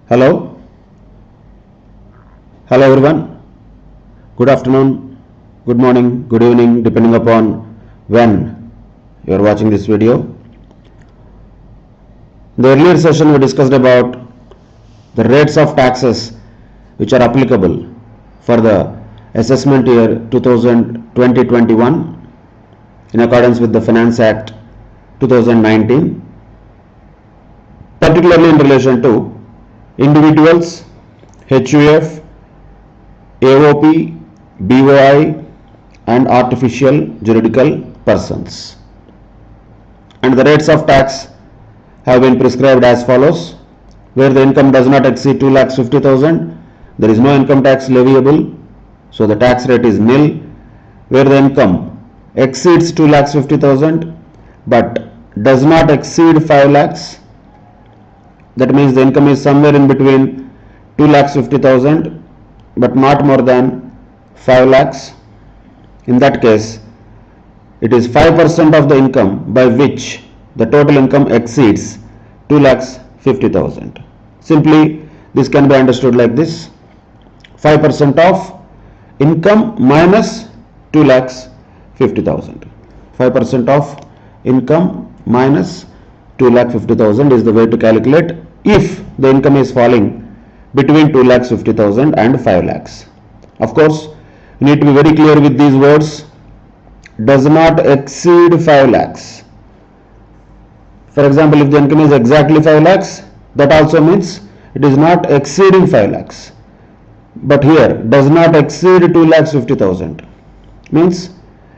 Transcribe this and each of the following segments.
Hello, hello everyone. Good afternoon, good morning, good evening, depending upon when you are watching this video. In the earlier session, we discussed about the rates of taxes which are applicable for the assessment year 2020-21 in accordance with the Finance Act 2019, particularly in relation to individuals, HUF, AOP, BOI and artificial juridical persons. And the rates of tax have been prescribed as follows. Where the income does not exceed 2,50,000, there is no income tax leviable, so the tax rate is nil. Where the income exceeds 2,50,000 but does not exceed 5 lakhs, that means the income is somewhere in between 2,50,000 but not more than 5 lakhs. In that case, it is 5% of the income by which the total income exceeds 2,50,000. Simply, this can be understood like this: 5% of income minus 2,50,000. 5% of income minus 2,50,000 is the way to calculate if the income is falling between 2,50,000 and 5 lakhs. Of course, you need to be very clear with these words. Does not exceed 5 lakhs. For example, if the income is exactly 5 lakhs, that also means it is not exceeding 5 lakhs. But here, does not exceed 2,50,000 means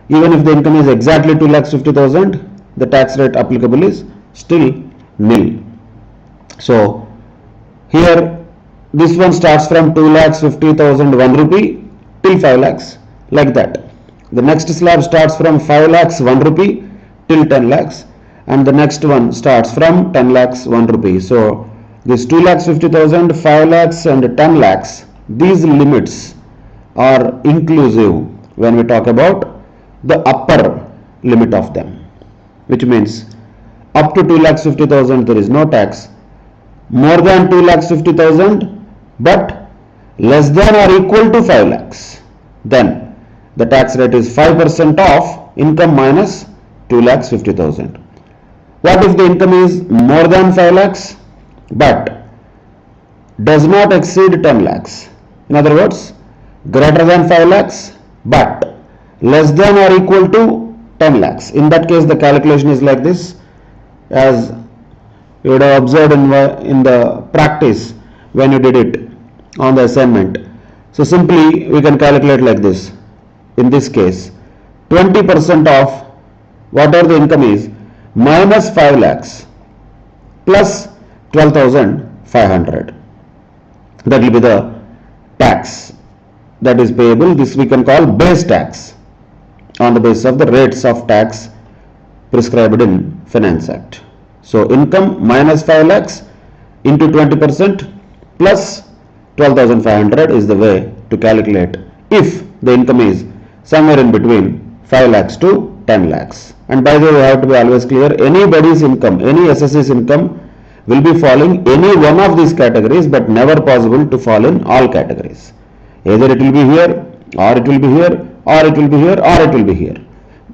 even if the income is exactly 2,50,000, the tax rate applicable is still nil. So here this one starts from 2,50,001 rupee till 5 lakhs, like that. The next slab starts from 5 lakhs 1 rupee till 10 lakhs, and the next one starts from 10 lakhs 1 rupee. So this 2,50,000, 5 lakhs and 10 lakhs, these limits are inclusive when we talk about the upper limit of them, which means up to 2,50,000 there is no tax, more than 2,50,000 but less than or equal to 5 lakhs, then the tax rate is 5% of income minus 2,50,000. What if the income is more than 5 lakhs but does not exceed 10 lakhs? In other words, greater than 5 lakhs but less than or equal to 10 lakhs. In that case, the calculation is like this, as you would have observed in the practice when you did it on the assignment. So simply we can calculate like this. In this case, 20% of whatever the income is minus 5 lakhs plus 12,500. That will be the tax that is payable. This we can call base tax on the basis of the rates of tax prescribed in Finance Act. So income minus 5 lakhs into 20% plus 12,500 is the way to calculate if the income is somewhere in between 5 lakhs to 10 lakhs. And by the way, we have to be always clear, anybody's income, any SSC's income will be falling any one of these categories, but never possible to fall in all categories. Either it will be here, or it will be here, or it will be here, or it will be here.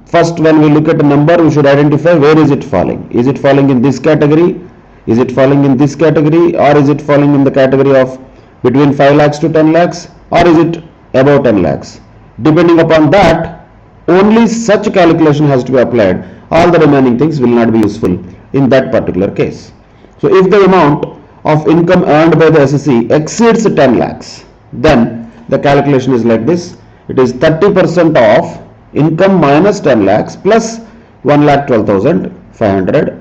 First, when we look at a number, we should identify where is it falling. Is it falling in this category? Is it falling in this category? Or is it falling in the category of between 5 lakhs to 10 lakhs? Or is it above 10 lakhs? Depending upon that, only such calculation has to be applied. All the remaining things will not be useful in that particular case. So if the amount of income earned by the SSC exceeds 10 lakhs, then the calculation is like this. It is 30% of income minus 10 lakhs plus 1,12,500.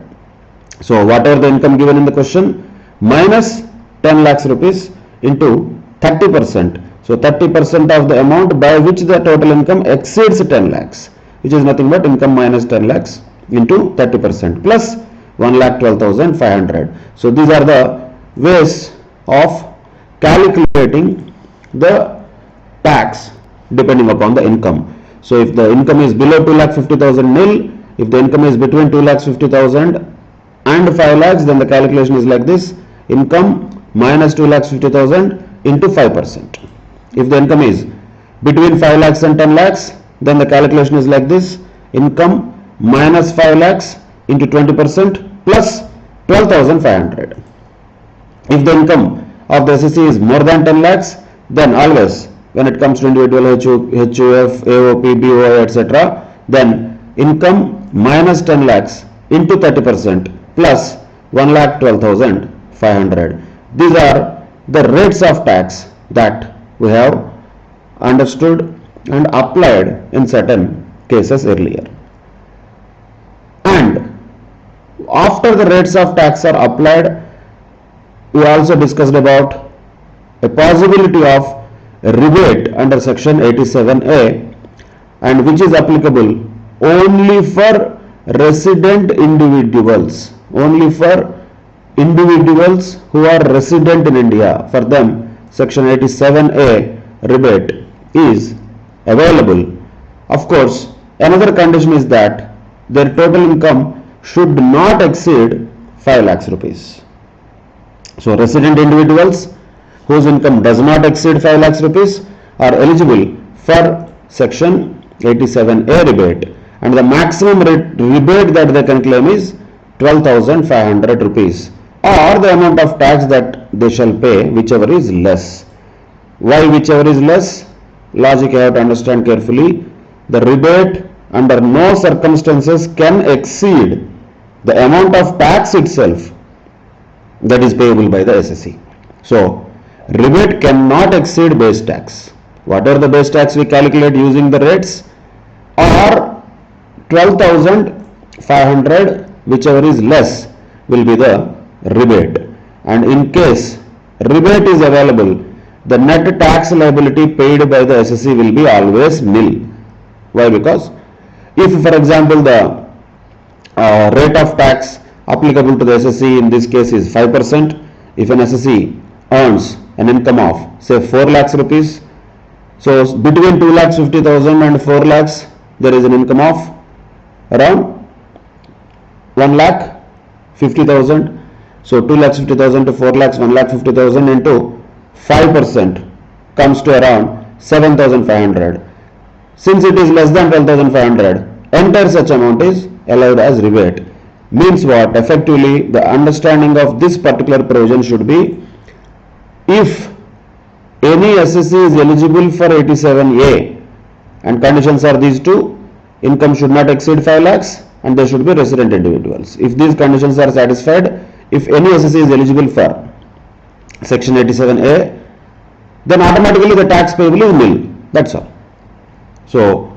So whatever the income given in the question minus 10 lakhs rupees into 30%. So 30% of the amount by which the total income exceeds 10 lakhs, which is nothing but income minus 10 lakhs into 30% plus 1,12,500. So these are the ways of calculating the tax depending upon the income. So if the income is below 2,50,000 nil, if the income is between 2,50,000 and 5 lakhs, then the calculation is like this: income minus 2,50,000 into 5%. If the income is between 5 lakhs and 10 lakhs, then the calculation is like this: income minus 5 lakhs into 20% plus 12,500. If the income of the SSC is more than 10 lakhs, then always when it comes to individual HUF, AOP, BOI, etc., then income minus 10 lakhs into 30% plus 1,12,500. These are the rates of tax that we have understood and applied in certain cases earlier. And after the rates of tax are applied, we also discussed about a possibility of a rebate under section 87A, and which is applicable only for resident individuals, only for individuals who are resident in India. For them, section 87A rebate is available. Of course, another condition is that their total income should not exceed 5 lakhs rupees. So resident individuals whose income does not exceed 5 lakhs rupees are eligible for section 87A rebate, and the maximum rebate that they can claim is 12,500 rupees, or the amount of tax that they shall pay, whichever is less. Why whichever is less? Logic you have to understand carefully. The rebate under no circumstances can exceed the amount of tax itself that is payable by the SSC. So rebate cannot exceed base tax. Whatever the base tax we calculate using the rates, or 12,500, whichever is less, will be the rebate. And in case rebate is available, the net tax liability paid by the SSC will be always nil. Why? Because if, for example, the rate of tax applicable to the SSC in this case is 5%, if an SSC earns an income of say 4 lakhs rupees, so between 2,50,000 and 4 lakhs there is an income of around 1,50,000. So 2,50,000 to 4 lakhs, 1,50,000 into 5% comes to around 7,500. Since it is less than 12,500, entire such amount is allowed as rebate. Means what? Effectively, the understanding of this particular provision should be, if any SSC is eligible for 87A, and conditions are these two: income should not exceed 5 lakhs and they should be resident individuals. If these conditions are satisfied, if any SSC is eligible for section 87A, then automatically the tax payable is nil. That's all. So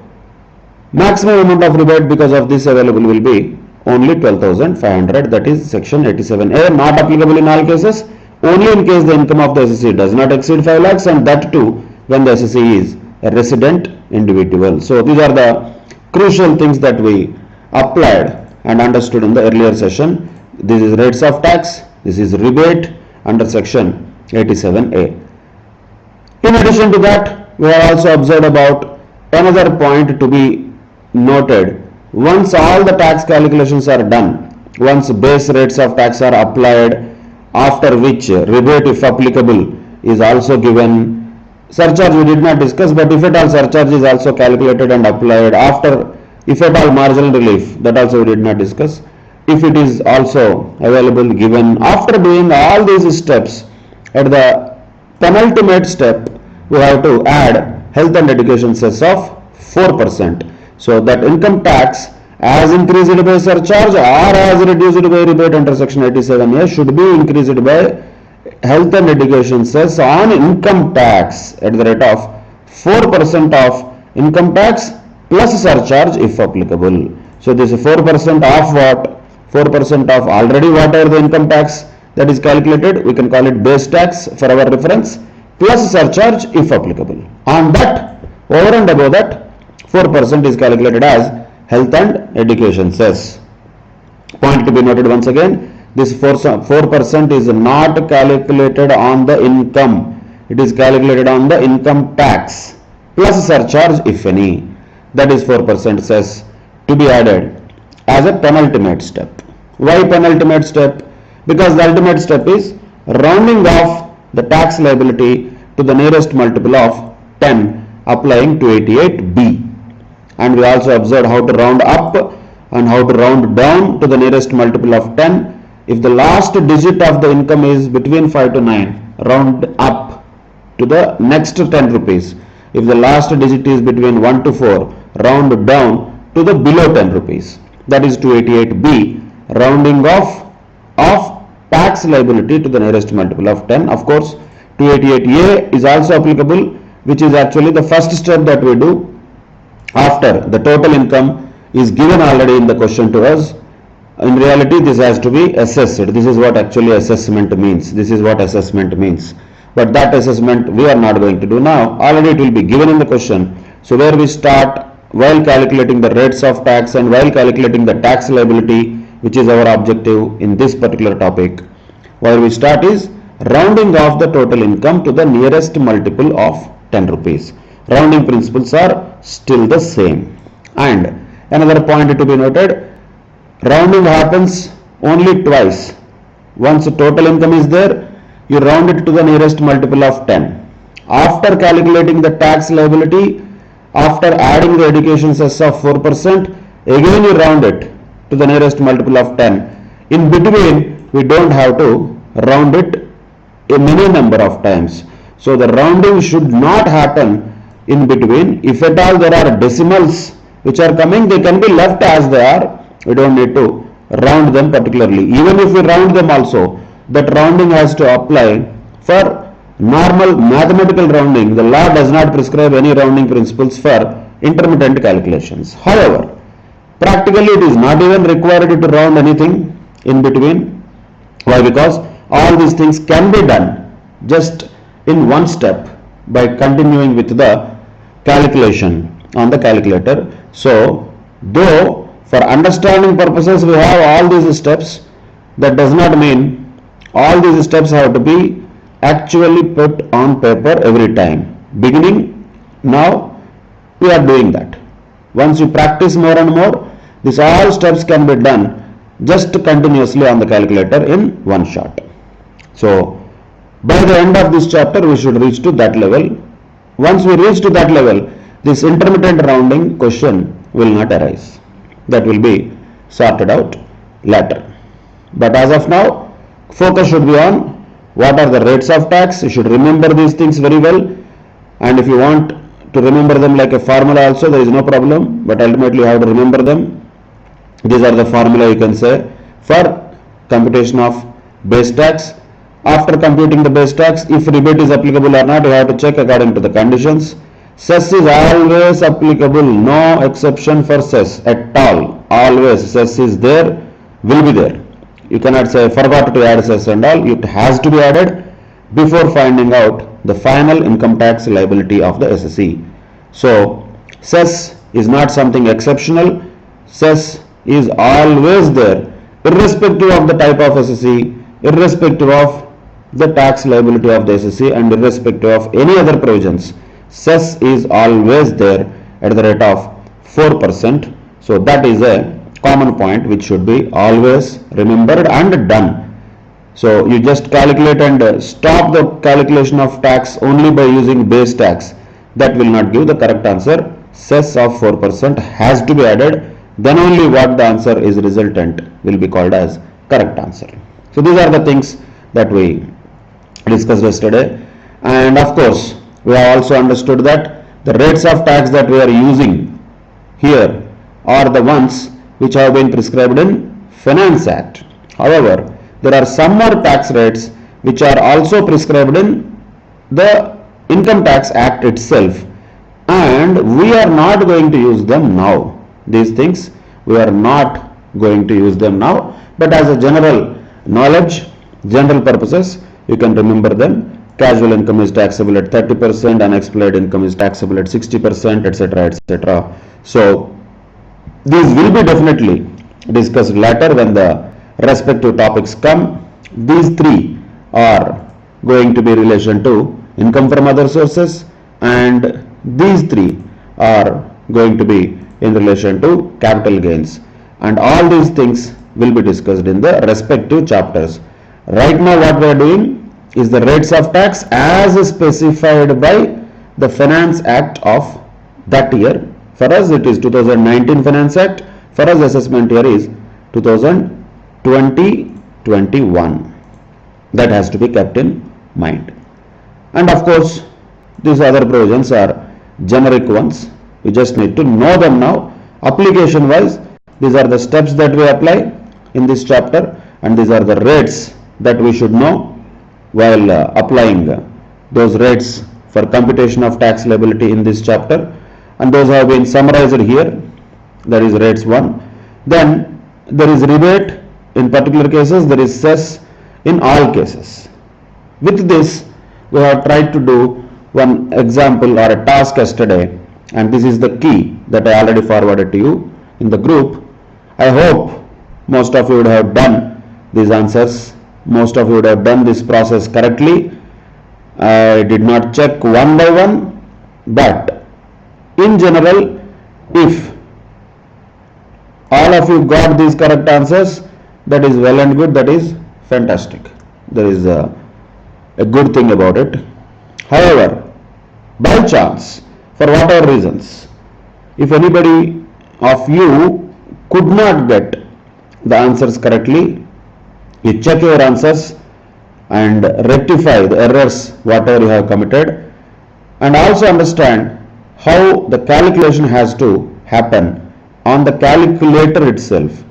maximum amount of rebate because of this available will be only 12,500, that is section 87A, not applicable in all cases, only in case the income of the SSC does not exceed 5 lakhs, and that too when the SSC is a resident individual. So these are the crucial things that we applied and understood in the earlier session. This is rates of tax, this is rebate under section 87A. In addition to that, we have also observed about another point to be noted. Once all the tax calculations are done, once base rates of tax are applied, after which rebate, if applicable, is also given. Surcharge we did not discuss, but if at all surcharge is also calculated and applied, after, if at all marginal relief, that also we did not discuss. If it is also available, given, after doing all these steps, at the penultimate step we have to add health and education cess of 4%. So that income tax as increased by surcharge or as reduced by rebate under section 87A should be increased by health and education cess on income tax at the rate of 4% of income tax plus surcharge if applicable. So this is 4% of what? 4% of already whatever the income tax that is calculated, we can call it base tax for our reference, plus surcharge if applicable. On that, over and above that, 4% is calculated as health and education cess. Point to be noted once again, this 4% is not calculated on the income, it is calculated on the income tax plus surcharge if any. That is 4% cess to be added as a penultimate step. Why penultimate step? Because the ultimate step is rounding off the tax liability to the nearest multiple of 10 applying 288B. And we also observed how to round up and how to round down to the nearest multiple of 10. If the last digit of the income is between 5 to 9, round up to the next 10 rupees. If the last digit is between 1 to 4, round down to the below 10 rupees. That is 288B, rounding off of tax liability to the nearest multiple of 10. Of course, 288A is also applicable, which is actually the first step that we do after the total income is given already in the question to us. In reality, this has to be assessed. This is what actually assessment means. This is what assessment means. But that assessment we are not going to do now. Already it will be given in the question. So where we start while calculating the rates of tax and while calculating the tax liability, which is our objective in this particular topic, where we start is rounding off the total income to the nearest multiple of 10 rupees. Rounding principles are still the same. And another point to be noted, rounding happens only twice. Once the total income is there, you round it to the nearest multiple of 10. After calculating the tax liability, after adding the education cess of 4%, again you round it to the nearest multiple of 10. In between, we don't have to round it a many number of times. So the rounding should not happen in between. If at all there are decimals which are coming, they can be left as they are. We don't need to round them particularly. Even if we round them also, that rounding has to apply for normal mathematical rounding. The law does not prescribe any rounding principles for intermittent calculations. However, practically it is not even required to round anything in between. Why? Because all these things can be done just in one step by continuing with the calculation on the calculator. So, though for understanding purposes we have all these steps, that does not mean all these steps have to be actually put on paper every time. Beginning, now we are doing that. Once you practice more and more, these all steps can be done just continuously on the calculator in one shot. So, by the end of this chapter, we should reach to that level. Once we reach to that level, this intermittent rounding question will not arise. That will be sorted out later. But as of now, focus should be on what are the rates of tax. You should remember these things very well. And if you want to remember them like a formula also, there is no problem. But ultimately you have to remember them. These are the formula you can say for computation of base tax. After computing the base tax, if rebate is applicable or not, you have to check according to the conditions. Cess is always applicable, no exception for cess at all. Always cess is there, will be there. You cannot say forgot to add cess and all. It has to be added before finding out the final income tax liability of the SSE. So cess is not something exceptional. Cess is always there, irrespective of the type of SSE, irrespective of the tax liability of the SSE, and irrespective of any other provisions. Cess is always there at the rate of 4%. So that is a common point which should be always remembered and done. So you just calculate and stop the calculation of tax only by using base tax. That will not give the correct answer. Cess of 4% has to be added. Then only what the answer is resultant will be called as correct answer. So these are the things that we discussed yesterday. And of course, we have also understood that the rates of tax that we are using here are the ones which have been prescribed in Finance Act. However, there are some more tax rates which are also prescribed in the Income Tax Act itself, and we are not going to use them now. These things we are not going to use them now, but as a general knowledge, general purposes, you can remember them. Casual income is taxable at 30%, unexplained income is taxable at 60%, etc., etc. So these will be definitely discussed later when the respective topics come. These three are going to be in relation to income from other sources, and these three are going to be in relation to capital gains, and all these things will be discussed in the respective chapters. Right now what we are doing is the rates of tax as specified by the Finance Act of that year. For us it is 2019 Finance Act. For us assessment year is 2020-21. That has to be kept in mind. And of course these other provisions are generic ones. We just need to know them now. Application wise, these are the steps that we apply in this chapter, and these are the rates that we should know while applying those rates for computation of tax liability in this chapter, and those have been summarized here. That is rates 1. Then there is rebate in particular cases, there is cess in all cases. With this we have tried to do one example or a task yesterday, and this is the key that I already forwarded to you in the group. I hope most of you would have done these answers, most of you would have done this process correctly. I did not check one by one, but in general, if all of you got these correct answers, that is well and good, that is fantastic. There is a good thing about it. However, by chance, for whatever reasons, if anybody of you could not get the answers correctly, you check your answers and rectify the errors whatever you have committed, and also understand how the calculation has to happen on the calculator itself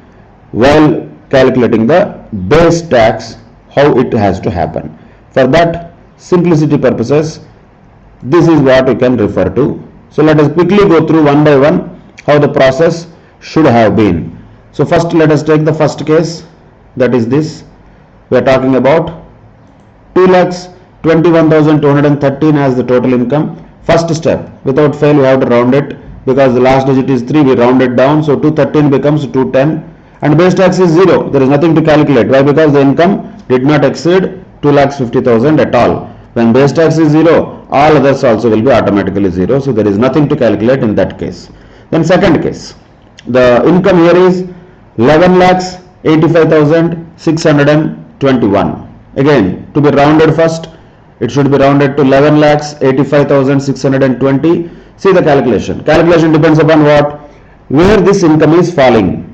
while calculating the base tax, how it has to happen. For that simplicity purposes, this is what we can refer to. So let us quickly go through one by one how the process should have been. So first let us take the first case, that is this. We are talking about 2,21,213 as the total income. First step, without fail we have to round it, because the last digit is 3, we round it down, so 213 becomes 210, and base tax is 0. There is nothing to calculate. Why? Because the income did not exceed 2,50,000 at all. When base tax is 0, all others also will be automatically 0, so there is nothing to calculate in that case. Then second case, the income here is 11,85,621. Again, to be rounded first, it should be rounded to 11,85,620. See the calculation. Calculation depends upon what? Where this income is falling.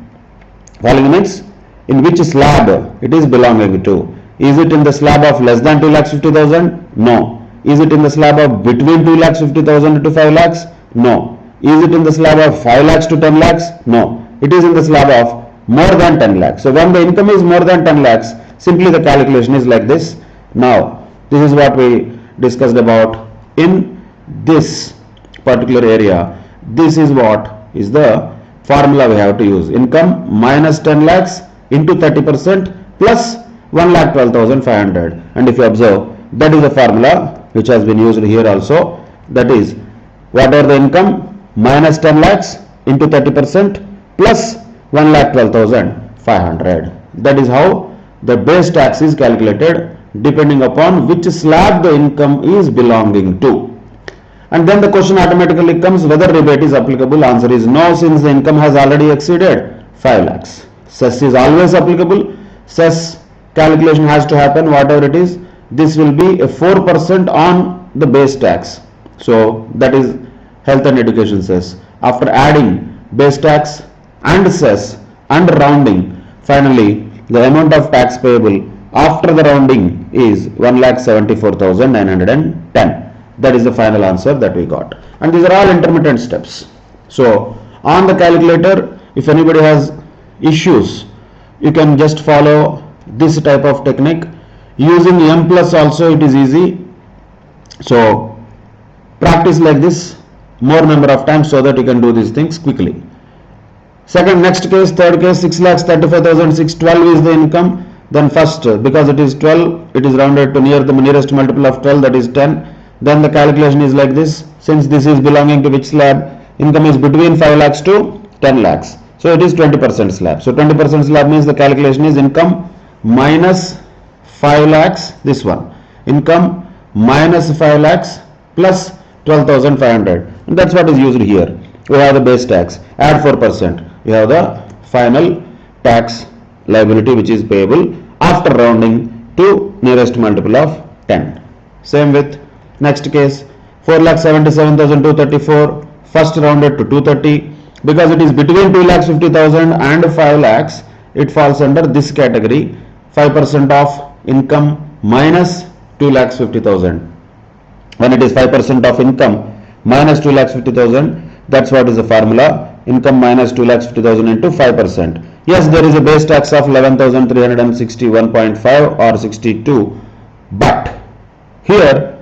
Falling means in which slab it is belonging to. Is it in the slab of less than 2,50,000? No. Is it in the slab of between 2,50,000 to 5 lakhs? No. Is it in the slab of 5 lakhs to 10 lakhs? No. It is in the slab of more than 10 lakhs. So when the income is more than 10 lakhs, simply the calculation is like this. Now, this is what we discussed about in this particular area. This is what is the formula we have to use. Income minus 10 lakhs into 30% plus 1,12,500. And if you observe, that is the formula which has been used here also. That is, whatever the income minus 10 lakhs into 30% plus 1,12,500. That is how the base tax is calculated, depending upon which slab the income is belonging to. And then the question automatically comes whether rebate is applicable. Answer is no, since the income has already exceeded 5 lakhs. Cess is always applicable. Cess calculation has to happen, whatever it is. This will be a 4% on the base tax. So that is health and education cess. After adding base tax and cess and rounding, finally the amount of tax payable after the rounding is 1,74,910. That is the final answer that we got. And these are all intermittent steps. So on the calculator, if anybody has issues, you can just follow this type of technique. Using M plus also it is easy. So practice like this more number of times so that you can do these things quickly. Second, next case, third case, 6,35,612 is the income. Then first, because it is 12, it is rounded to near the nearest multiple of 12, that is 10. Then the calculation is like this. Since this is belonging to which slab? Income is between 5 lakhs to 10 lakhs. So it is 20% slab. So 20% slab means the calculation is income minus 5 lakhs, this one. Income minus 5 lakhs plus 12,500. And that's what is used here. We have the base tax. Add 4%. We have the final tax liability which is payable after rounding to nearest multiple of 10. Same with next case, 4,77,234, first rounded to 230. Because it is between 2,50,000 and 5 lakhs, it falls under this category, 5% of income minus 2,50,000. When it is 5% of income minus 2,50,000, that's what is the formula, income minus 2,50,000 into 5%. Yes, there is a base tax of 11,361.5 or 62, but here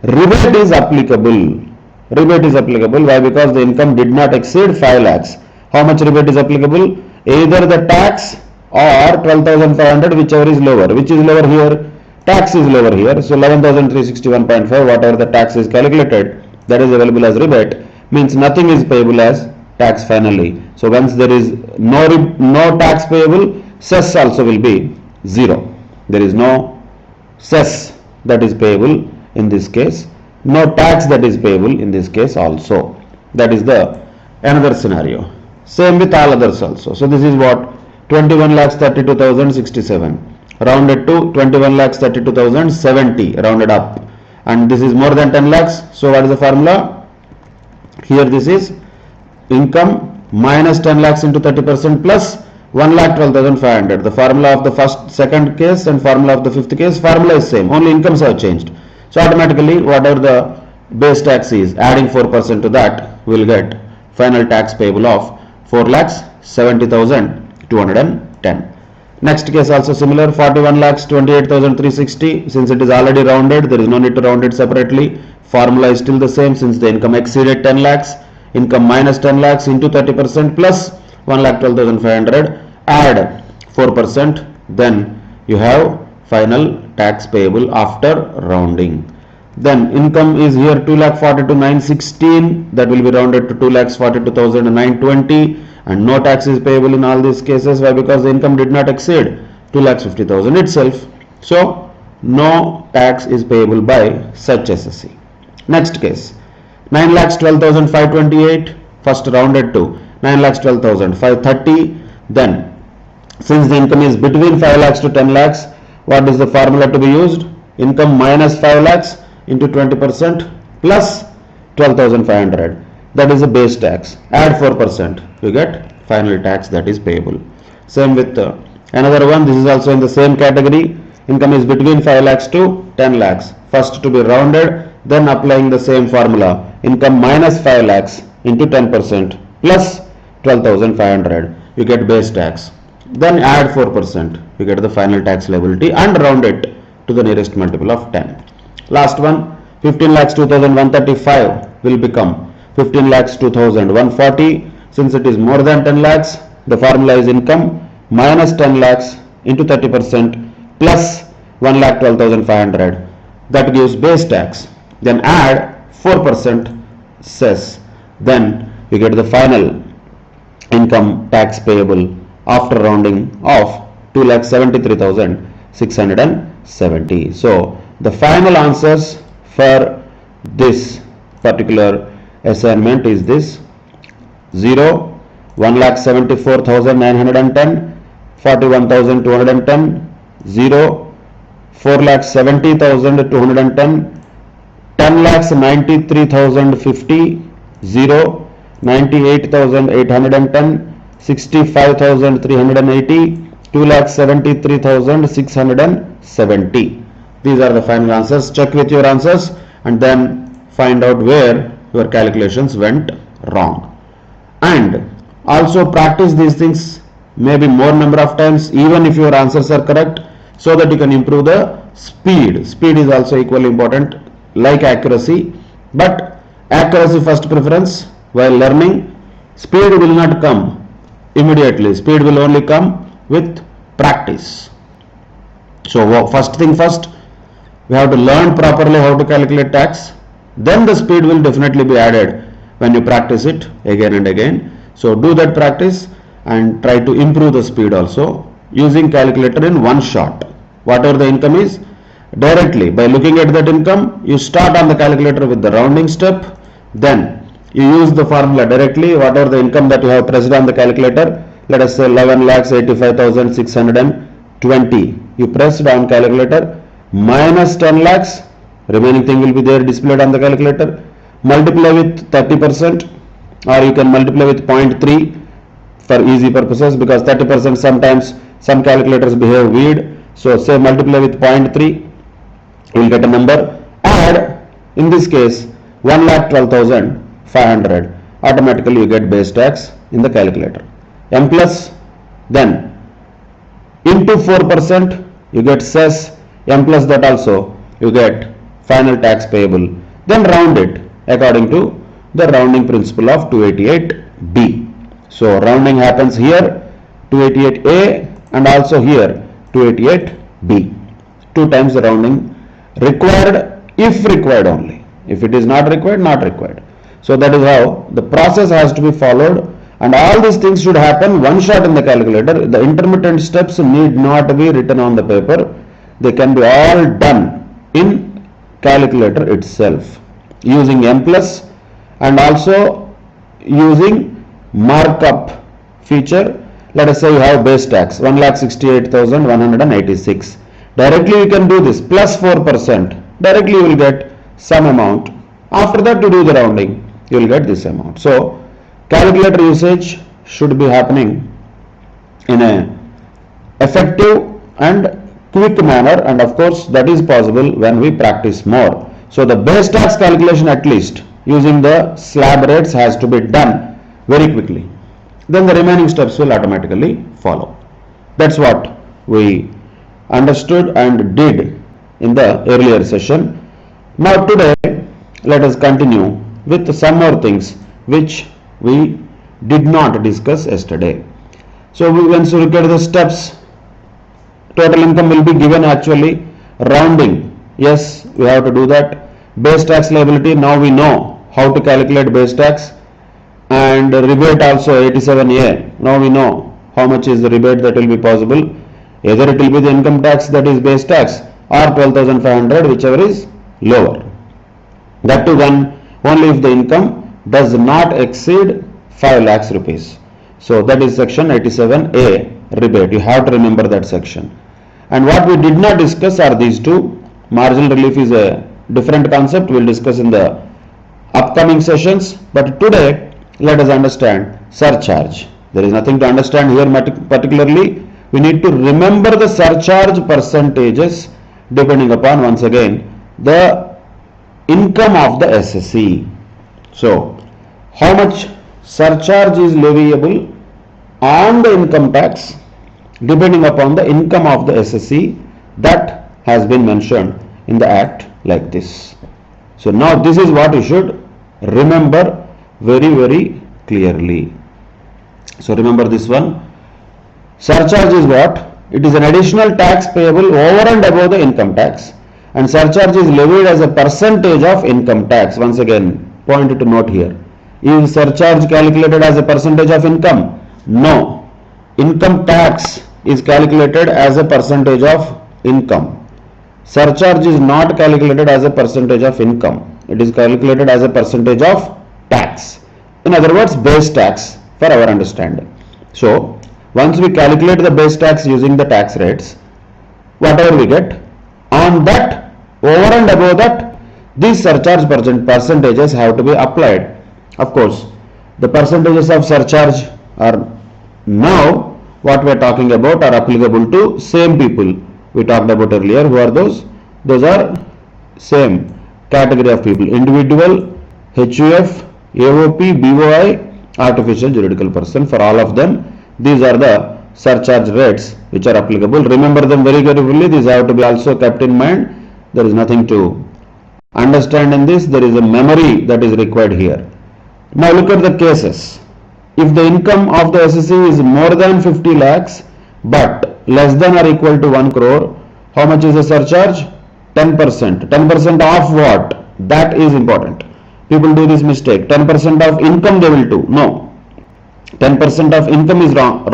rebate is applicable. Rebate is applicable. Why? Because the income did not exceed 5 lakhs. How much rebate is applicable? Either the tax or 12,500, whichever is lower. Which is lower here? Tax is lower here. So 11,361.5, whatever the tax is calculated, that is available as rebate, means nothing is payable as tax finally. So once there is no tax payable, cess also will be 0. There is no cess that is payable in this case, no tax that is payable in this case also. That is the another scenario. Same with all others also. So this is what, 21,32,067 rounded to 21,32,070 rounded up, and this is more than 10 lakhs. So what is the formula? Here this is income minus 10 lakhs into 30% plus 1,12,500. The formula of the second case and formula of the fifth case, formula is same, only incomes have changed. So automatically whatever the base tax is, adding 4% to that, we will get final tax payable of 4,70,210. Next case also similar, 41,28,360. Since it is already rounded, there is no need to round it separately. Formula is still the same, since the income exceeded 10 lakhs. Income minus 10 lakhs into 30% plus 1,12,500, add 4%, then you have final tax payable after rounding. Then income is here 2,42,916, that will be rounded to 2,42,920, and no tax is payable in all these cases. Why? Because the income did not exceed 2,50,000 itself. So no tax is payable by such SSC. Next case, 9,12,528, first rounded to 9,12,530. Then since the income is between 5 lakhs to 10 lakhs, what is the formula to be used? Income minus 5 lakhs into 20% plus 12,500. That is the base tax. Add 4%. You get final tax that is payable. Same with another one. This is also in the same category. Income is between 5 lakhs to 10 lakhs. First to be rounded, then applying the same formula. Income minus 5 lakhs into 10% plus 12,500. You get base tax. Then add 4%. You get the final tax liability and round it to the nearest multiple of 10. Last one, 15 lakhs 2,135 will become 15 lakhs 2,140. Since it is more than 10 lakhs, the formula is income minus 10 lakhs into 30% plus 1,12,500. That gives base tax. Then add 4% cess. Then you get the final income tax payable after rounding of 2,73,670. So the final answers for this particular assignment is this: 0, 1,74,910, 41,210, 0, 4,70,210, 10,93,050, 0, 98,810, 65,380, 2,73,670. These are the final answers. Check with your answers and then find out where your calculations went wrong. And also practice these things maybe more number of times, even if your answers are correct, so that you can improve the speed. Speed is also equally important like accuracy, but accuracy first preference while learning. Speed will not come immediately. Speed will only come with practice. So first thing first, we have to learn properly how to calculate tax. Then the speed will definitely be added when you practice it again and again. So do that practice and try to improve the speed also using calculator in one shot. Whatever the income is, directly by looking at that income, you start on the calculator with the rounding step. Then you use the formula directly, whatever the income that you have pressed on the calculator. Let us say 11,85,620. you press down calculator, minus 10 lakhs, remaining thing will be there displayed on the calculator, multiply with 30%, or you can multiply with 0.3 for easy purposes, because 30% sometimes some calculators behave weird. So say multiply with 0.3, you will get a number. Add, in this case, 1,12,500. Automatically you get base tax in the calculator. M plus, then into 4%, you get cess. M plus that also, you get final tax payable. Then round it according to the rounding principle of 288B. So rounding happens here 288A and also here 288B. 2 times the rounding required, if required only. If it is not required, not required. So that is how the process has to be followed, and all these things should happen one shot in the calculator. The intermittent steps need not be written on the paper. They can be all done in calculator itself using M plus and also using markup feature. Let us say you have base tax 1,68,186. Directly you can do this plus 4%. Directly you will get some amount. After that, to do the rounding, you will get this amount. So calculator usage should be happening in a effective and quick manner, and of course that is possible when we practice more. So the base tax calculation, at least using the slab rates, has to be done very quickly. Then the remaining steps will automatically follow. That's what we understood and did in the earlier session. Now today let us continue with some more things which we did not discuss yesterday. So once we look at the steps, total income will be given, actually rounding, yes, we have to do that. Base tax liability, now we know how to calculate base tax, and rebate also 87A, now we know how much is the rebate that will be possible. Either it will be the income tax, that is base tax, or 12,500, whichever is lower. That too then only if the income does not exceed 5 lakhs rupees. So that is section 87A, rebate. You have to remember that section. And what we did not discuss are these two. Marginal relief is a different concept, we will discuss in the upcoming sessions. But today let us understand surcharge. There is nothing to understand here particularly. We need to remember the surcharge percentages depending upon, once again, the income of the SSE. So how much surcharge is leviable on the income tax depending upon the income of the SSE, that has been mentioned in the act like this. So now this is what you should remember very clearly. So remember this one. Surcharge is what? It is an additional tax payable over and above the income tax, and surcharge is levied as a percentage of income tax. Once again, point to note here. Is surcharge calculated as a percentage of income? No. Income tax is calculated as a percentage of income. Surcharge is not calculated as a percentage of income. It is calculated as a percentage of tax. In other words, base tax for our understanding. So once we calculate the base tax using the tax rates, whatever we get, on that, over and above that, these surcharge percentages have to be applied. Of course, the percentages of surcharge are now what we are talking about are applicable to same people we talked about earlier. Who are those? Those are same category of people: individual, HUF, AOP, BOI, artificial juridical person. For all of them, these are the surcharge rates which are applicable. Remember them very carefully. These have to be also kept in mind. There is nothing to understand in this. There is a memory that is required here. Now look at the cases. If the income of the SSE is more than 50 lakhs but less than or equal to 1 crore, how much is the surcharge? 10%. 10% of what? That is important. People do this mistake. 10% of income they will do. No. 10% of income is wrong.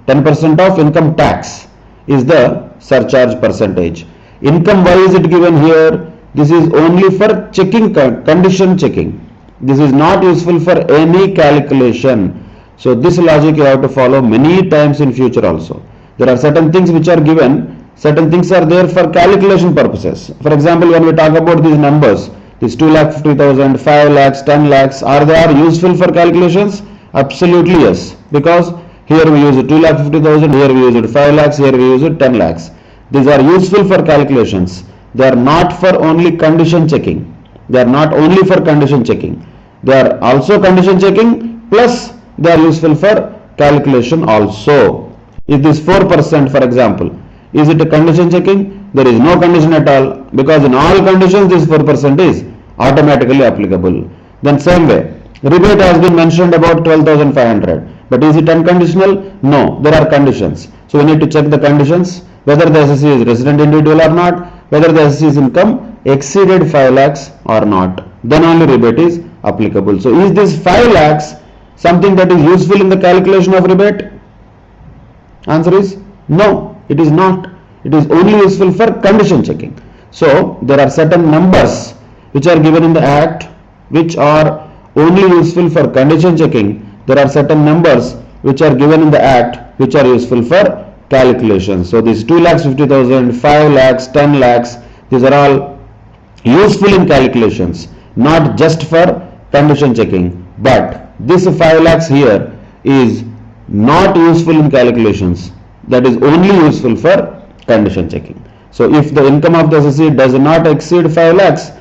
10% of income tax is the surcharge percentage. Income, why is it given here? This is only for checking, condition checking. This is not useful for any calculation. So this logic you have to follow many times in future also. There are certain things which are given certain things are there for calculation purposes. For example, when we talk about these numbers, these 2,50,000, 5 lakhs, 10 lakhs, are they useful for calculations? Absolutely yes, because here we use 2,50,000, here we use 5 lakhs, here we use 10 lakhs. These are useful for calculations. They are not for only condition checking. They are not only for condition checking. They are also condition checking, plus they are useful for calculation also. If this 4%, for example, is it a condition checking? There is no condition at all, because in all conditions this 4% is automatically applicable. Then same way, rebate has been mentioned about 12,500, but is it unconditional? No, there are conditions. So we need to check the conditions, whether the SSC is resident individual or not, whether the SSC's income exceeded 5 lakhs or not. Then only rebate is applicable. So is this 5 lakhs something that is useful in the calculation of rebate? Answer is no, it is not. It is only useful for condition checking. So there are certain numbers which are given in the Act which are only useful for condition checking. There are certain numbers which are given in the Act which are useful for calculations. So these 2,50,000, 5 lakhs, 10 lakhs, these are all useful in calculations, not just for condition checking. But this 5 lakhs here is not useful in calculations. That is only useful for condition checking. So if the income of the SSC does not exceed 5 lakhs,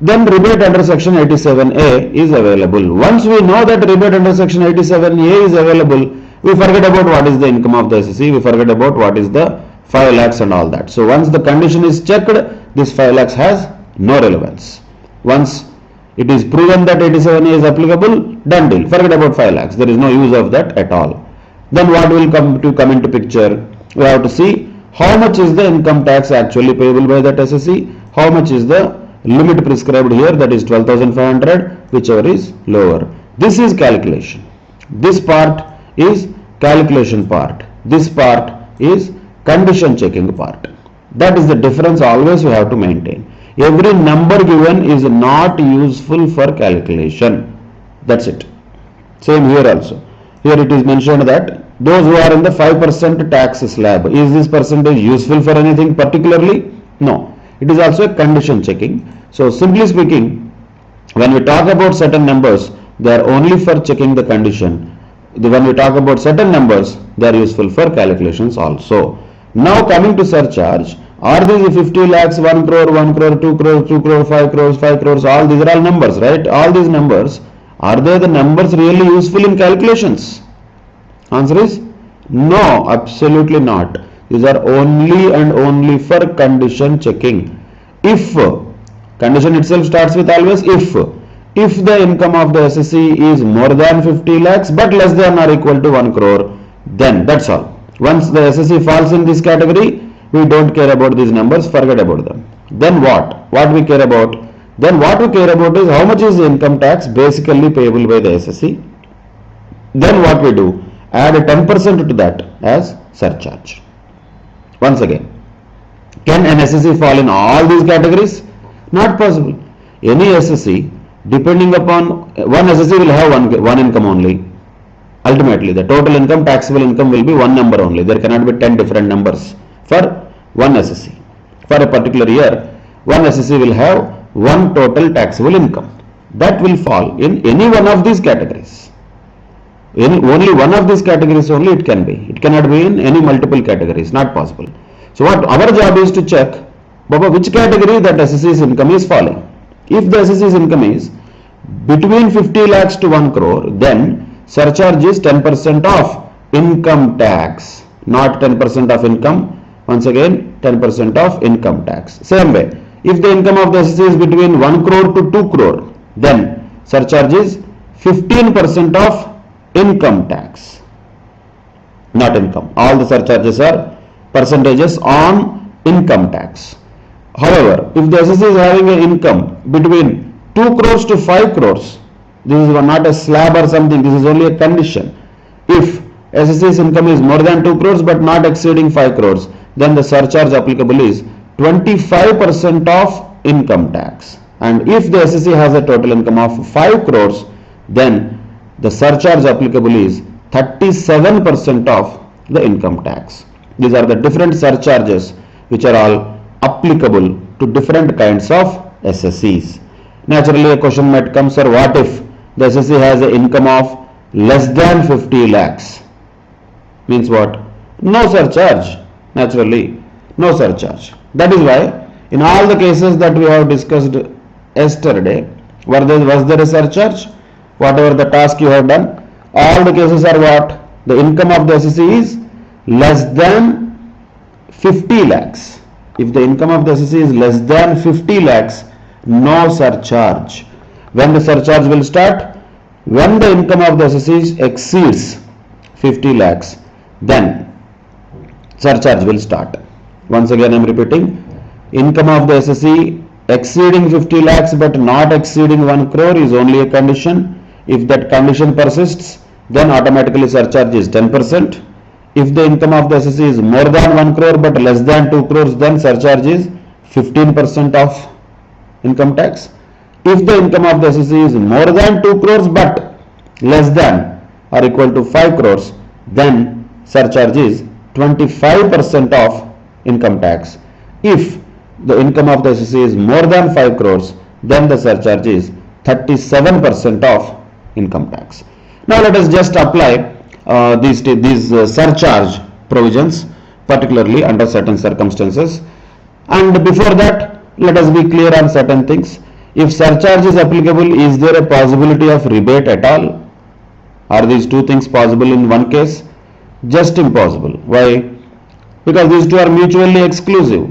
then rebate under section 87A is available. Once we know that rebate under section 87A is available, we forget about what is the income of the SSC, we forget about what is the 5 lakhs and all that. So once the condition is checked, this 5 lakhs has no relevance. Once it is proven that 87A is applicable, done deal. Forget about 5 lakhs. There is no use of that at all. Then what will come into picture? We have to see how much is the income tax actually payable by that SSC, how much is the limit prescribed here, that is 12,500, whichever is lower. This is calculation. This part is calculation part. This part is condition checking part. That is the difference always we have to maintain. Every number given is not useful for calculation. That's it. Same here also. Here it is mentioned that those who are in the 5% tax slab, is this percentage useful for anything particularly? No. It is also a condition checking. So simply speaking, when we talk about certain numbers, they are only for checking the condition. When we talk about certain numbers, they are useful for calculations also. Now coming to surcharge, are these 50 lakhs, 1 crore, 1 crore, 2 crore, 2 crore, 5 crores, 5 crores, all these are all numbers, right? All these numbers, are they the numbers really useful in calculations? Answer is no, absolutely not. These are only and only for condition checking. If, condition itself starts with always if the income of the SSC is more than 50 lakhs but less than or equal to 1 crore, then that's all. Once the SSC falls in this category, we don't care about these numbers, forget about them. Then what? What we care about? Then what we care about is how much is the income tax basically payable by the SSC. Then what we do? Add 10% to that as surcharge. Once again, can an SSC fall in all these categories? Not possible. Any SSC, depending upon, one SSC will have one income only. Ultimately, the total income, taxable income will be one number only. There cannot be 10 different numbers for one SSC. For a particular year, one SSC will have one total taxable income. That will fall in any one of these categories. In only one of these categories only it can be. It cannot be in any multiple categories. Not possible. So what our job is to check, Baba, which category that SSC's income is falling. If the SSC's income is between 50 lakhs to 1 crore, then surcharge is 10% of income tax, not 10% of income. Once again, 10% of income tax. Same way, if the income of the SSC is between 1 crore to 2 crore, then surcharge is 15% of income tax, not income. All the surcharges are percentages on income tax. However, if the SSC is having an income between 2 crores to 5 crores, this is not a slab or something, this is only a condition. If SSC's income is more than 2 crores but not exceeding 5 crores, then the surcharge applicable is 25% of income tax. And if the SSC has a total income of 5 crores, then the surcharge applicable is 37% of the income tax. These are the different surcharges which are all applicable to different kinds of SSEs. Naturally, a question might come, sir, what if the SSE has an income of less than 50 lakhs? Means what? No surcharge. Naturally, no surcharge. That is why in all the cases that we have discussed yesterday, was there a surcharge? Whatever the task you have done, all the cases are what? The income of the SSE is less than 50 lakhs. If the income of the SSE is less than 50 lakhs, no surcharge. When the surcharge will start? When the income of the SSE exceeds 50 lakhs, then surcharge will start. Once again I am repeating, income of the SSE exceeding 50 lakhs but not exceeding 1 crore is only a condition. If that condition persists, then automatically surcharge is 10%. If the income of the SSE is more than 1 crore but less than 2 crores, then surcharge is 15% of income tax. If the income of the SSE is more than 2 crores but less than or equal to 5 crores, then surcharge is 25% of income tax. If the income of the SSE is more than 5 crores, then the surcharge is 37% of income tax. Now let us just apply these surcharge provisions, particularly under certain circumstances. And before that, let us be clear on certain things. If surcharge is applicable, is there a possibility of rebate at all? Are these two things possible in one case? Just impossible. Why? Because these two are mutually exclusive.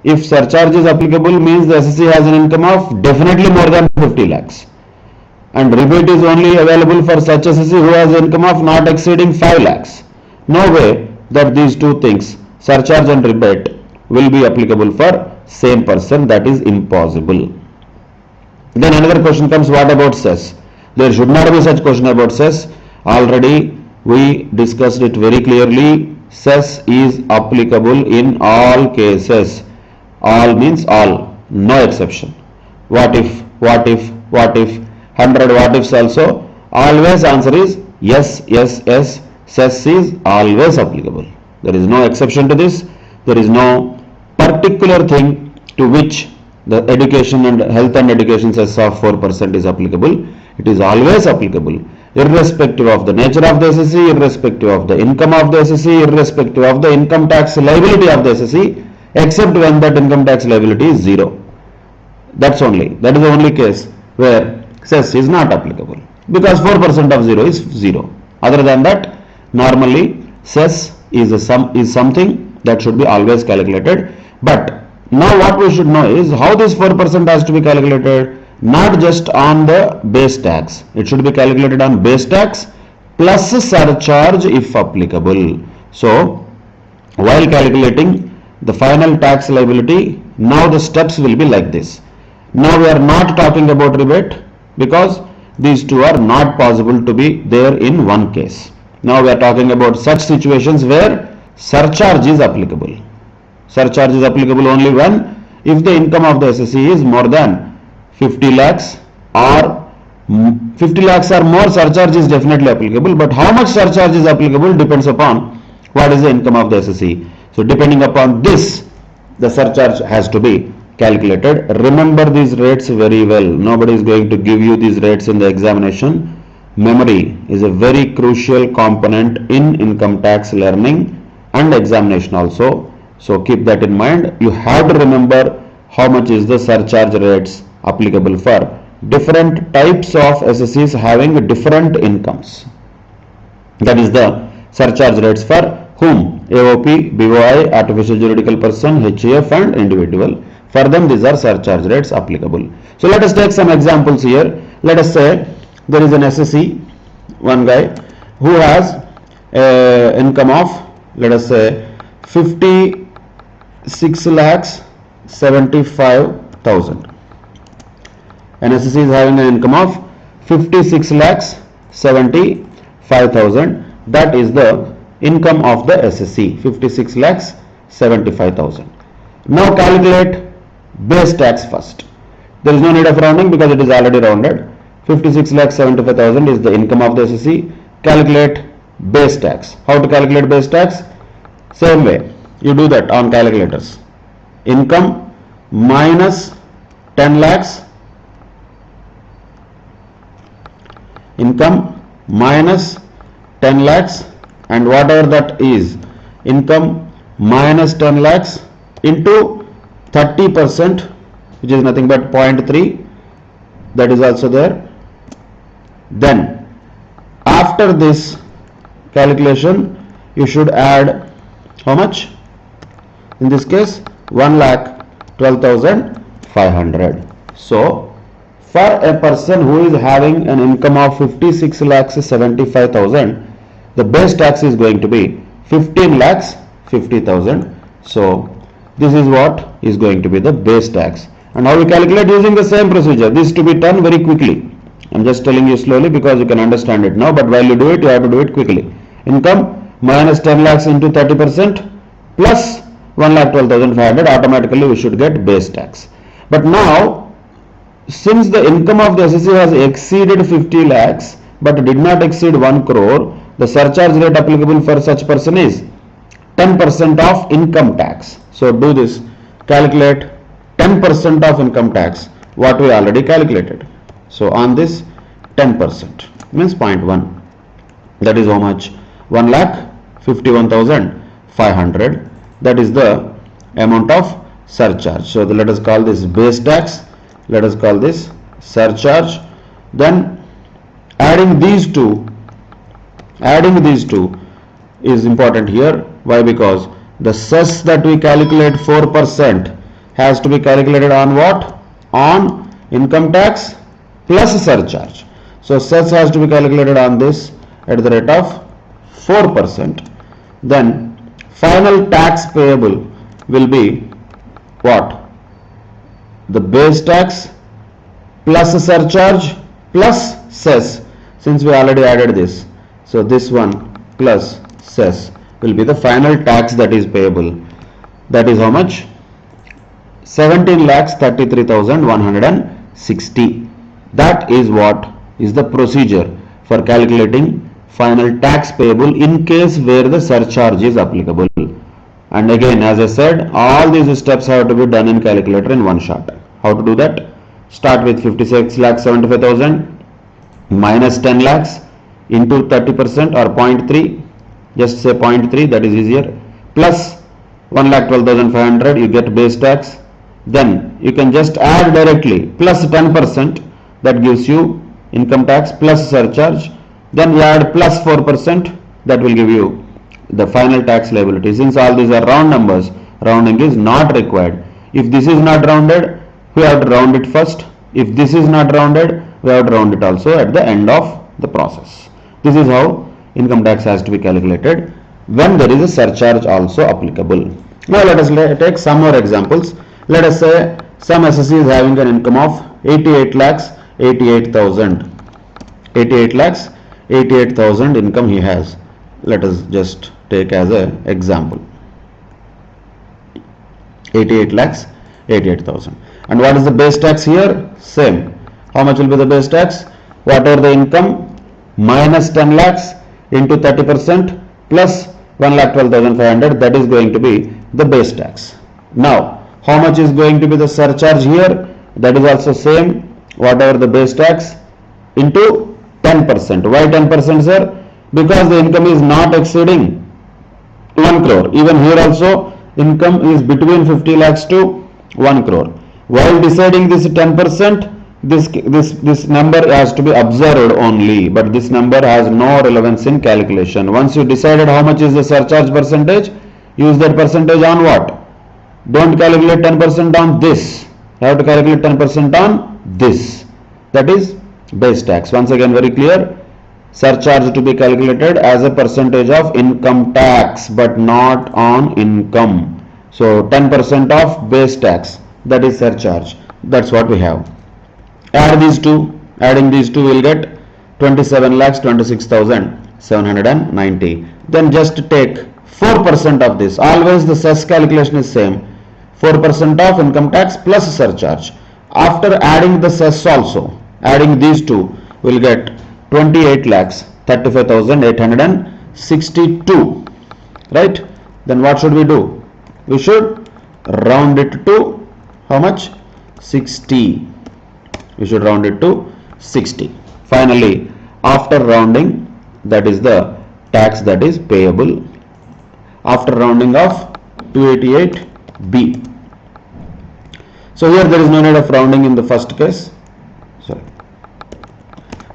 If surcharge is applicable, means the SSE has an income of definitely more than 50 lakhs. And rebate is only available for such SSE who has an income of not exceeding 5 lakhs. No way that these two things, surcharge and rebate, will be applicable for same person. That is impossible. Then another question comes, what about cess? There should not be such question about cess. Already we discussed it very clearly. Cess is applicable in all cases. All means all, no exception. What if, 100 what ifs also. Always answer is yes, yes, yes. Cess is always applicable. There is no exception to this. There is no particular thing to which the education and health and education cess of 4% is applicable. It is always applicable, irrespective of the nature of the SSE, irrespective of the income of the SSE, irrespective of the income tax liability of the SSE, except when that income tax liability is zero. That is the only case where cess is not applicable, because 4% of 0 is 0. Other than that, normally cess is something that should be always calculated. But now what we should know is how this 4% has to be calculated. Not just on the base tax. It should be calculated on base tax plus surcharge if applicable. So, while calculating the final tax liability, now the steps will be like this. Now we are not talking about rebate because these two are not possible to be there in one case. Now we are talking about such situations where surcharge is applicable. Surcharge is applicable only when if the income of the SSE is more than 50 lakhs or 50 lakhs or more, surcharge is definitely applicable. But how much surcharge is applicable depends upon what is the income of the SSE. So depending upon this, the surcharge has to be calculated. Remember these rates very well. Nobody is going to give you these rates in the examination. Memory is a very crucial component in income tax learning and examination also. So keep that in mind. You have to remember how much is the surcharge rates applicable for different types of SSEs having different incomes. That is the surcharge rates for whom? AOP, BOI, artificial juridical person, HEF and individual. For them these are surcharge rates applicable. So let us take some examples here. Let us say there is an SSE, one guy who has an income of, let us say, 56 lakhs 75,000. An SSE is having an income of 56 lakhs 75,000. That is the income of the SSE, 56 lakhs 75,000. Now calculate base tax first. There is no need of rounding because it is already rounded. 56 lakhs 75,000 is the income of the SSE. Calculate base tax. How to calculate base tax? Same way you do that on calculators. Income minus 10 lakhs, income minus 10 lakhs, and whatever that is, income minus 10 lakhs into 30%, which is nothing but 0.3, that is also there. Then after this calculation you should add how much? In this case 1,12,500. So for a person who is having an income of 56,75,000, the base tax is going to be 15,50,000. So this is what is going to be the base tax. And how we calculate? Using the same procedure. This to be done very quickly. I'm just telling you slowly because you can understand it now, but while you do it, you have to do it quickly. Income minus 10 lakhs into 30% plus 1,12,500, automatically we should get base tax. But now, since the income of the assessee has exceeded 50 lakhs but did not exceed 1 crore, the surcharge rate applicable for such person is 10% of income tax. So do this, calculate 10% of income tax, what we already calculated. So on this 10% means 0.1, that is how much? 1,51,500. That is the amount of surcharge. So let us call this base tax, let us call this surcharge. Then adding these two is important here. Why? Because the cess that we calculate 4% has to be calculated on what? On income tax plus surcharge. So cess has to be calculated on this at the rate of 4%. Then final tax payable will be what? The base tax plus surcharge plus cess, since we already added this. So this one plus cess will be the final tax that is payable. That is how much? 17,33,160. That is what is the procedure for calculating final tax payable in case where the surcharge is applicable. And again, as I said, all these steps have to be done in calculator in one shot. How to do that? Start with 56,75,000 minus 10 lakhs into 30% or 0.3, just say 0.3, that is easier, plus 1,12,500, you get base tax. Then you can just add directly plus 10%, that gives you income tax plus surcharge. Then you add plus 4%, that will give you the final tax liability. Since all these are round numbers, rounding is not required. If this is not rounded, we have to round it first. If this is not rounded, we have to round it also at the end of the process. This is how income tax has to be calculated when there is a surcharge also applicable. Now let us take some more examples. Let us say some assessee is having an income of 88 lakhs 88,000. 88 lakhs 88,000 income he has. Let us just take as a example 88 lakhs 88,000. And what is the base tax here? Same. How much will be the base tax? Whatever the income minus 10 lakhs into 30% plus 1,12,500, that is going to be the base tax. Now how much is going to be the surcharge here? That is also same, whatever the base tax into 10%. Why 10%, sir? Because the income is not exceeding 1 crore. Even here also income is between 50 lakhs to 1 crore. While deciding this 10%, this number has to be observed only, but this number has no relevance in calculation. Once you decided how much is the surcharge percentage, use that percentage on what? Don't calculate 10% on this. You have to calculate 10% on this. That is base tax. Once again, very clear. Surcharge to be calculated as a percentage of income tax, but not on income. So 10% of base tax, that is surcharge. That's what we have. Add these two. Adding these two will get 27,26,790. Then just take 4% of this. Always the cess calculation is same. 4% of income tax plus surcharge. After adding the cess also, adding these two, will get 28 lakhs 35,862. Right? then what should we do? We should round it to how much? 60. We should round it to 60. Finally, after rounding, that is the tax that is payable after rounding of 288B. So here there is no need of rounding in the first case. Sorry.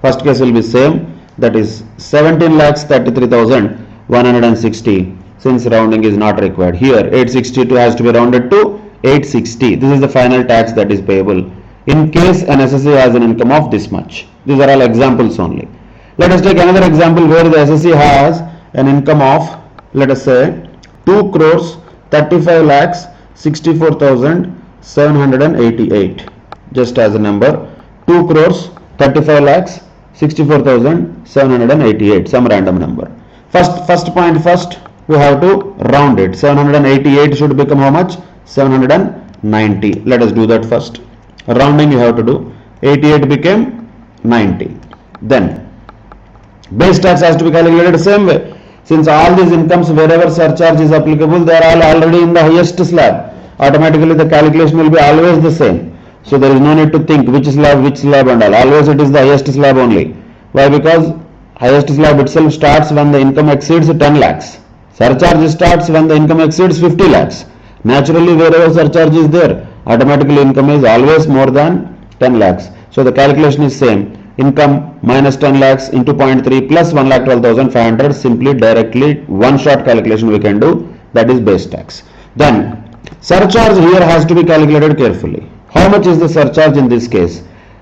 First case will be same, that is 17,33,160, since rounding is not required. Here 862 has to be rounded to 860. This is the final tax that is payable in case an SSE has an income of this much. These are all examples only. Let us take another example where the SSE has an income of, let us say, 2 crores 35 lakhs 64,788. Just as a number, 2 crores 35 lakhs 64,788, some random number. First point first, we have to round it. 788 should become how much? 790. Let us do that first. Rounding you have to do. 88 became 90. Then base tax has to be calculated the same way. Since all these incomes, wherever surcharge is applicable, they are all already in the highest slab. Automatically the calculation will be always the same. So there is no need to think which slab and all. Always it is the highest slab only. Why? Because highest slab itself starts when the income exceeds 10 lakhs. Surcharge starts when the income exceeds 50 lakhs. Naturally, wherever surcharge is there, automatically income is always more than 10 lakhs. So the calculation is same. Income minus 10 lakhs into 0.3 plus 1,12,500. Simply directly one shot calculation we can do. That is base tax. Then surcharge here has to be calculated carefully. How much is the surcharge in this case?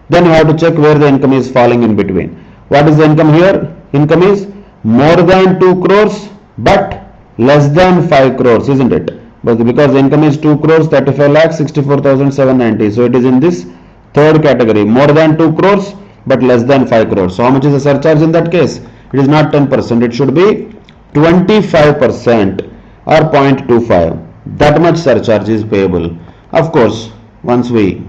Then you have to check where the income is falling in between. What is the income here? Income is more than 2 crores but less than 5 crores, isn't it? But because the income is 2 crores 35 lakhs 64,790. So it is in this third category. More than 2 crores but less than 5 crores. So how much is the surcharge in that case? It is not 10%. It should be 25% or 0.25. That much surcharge is payable. Of course, once we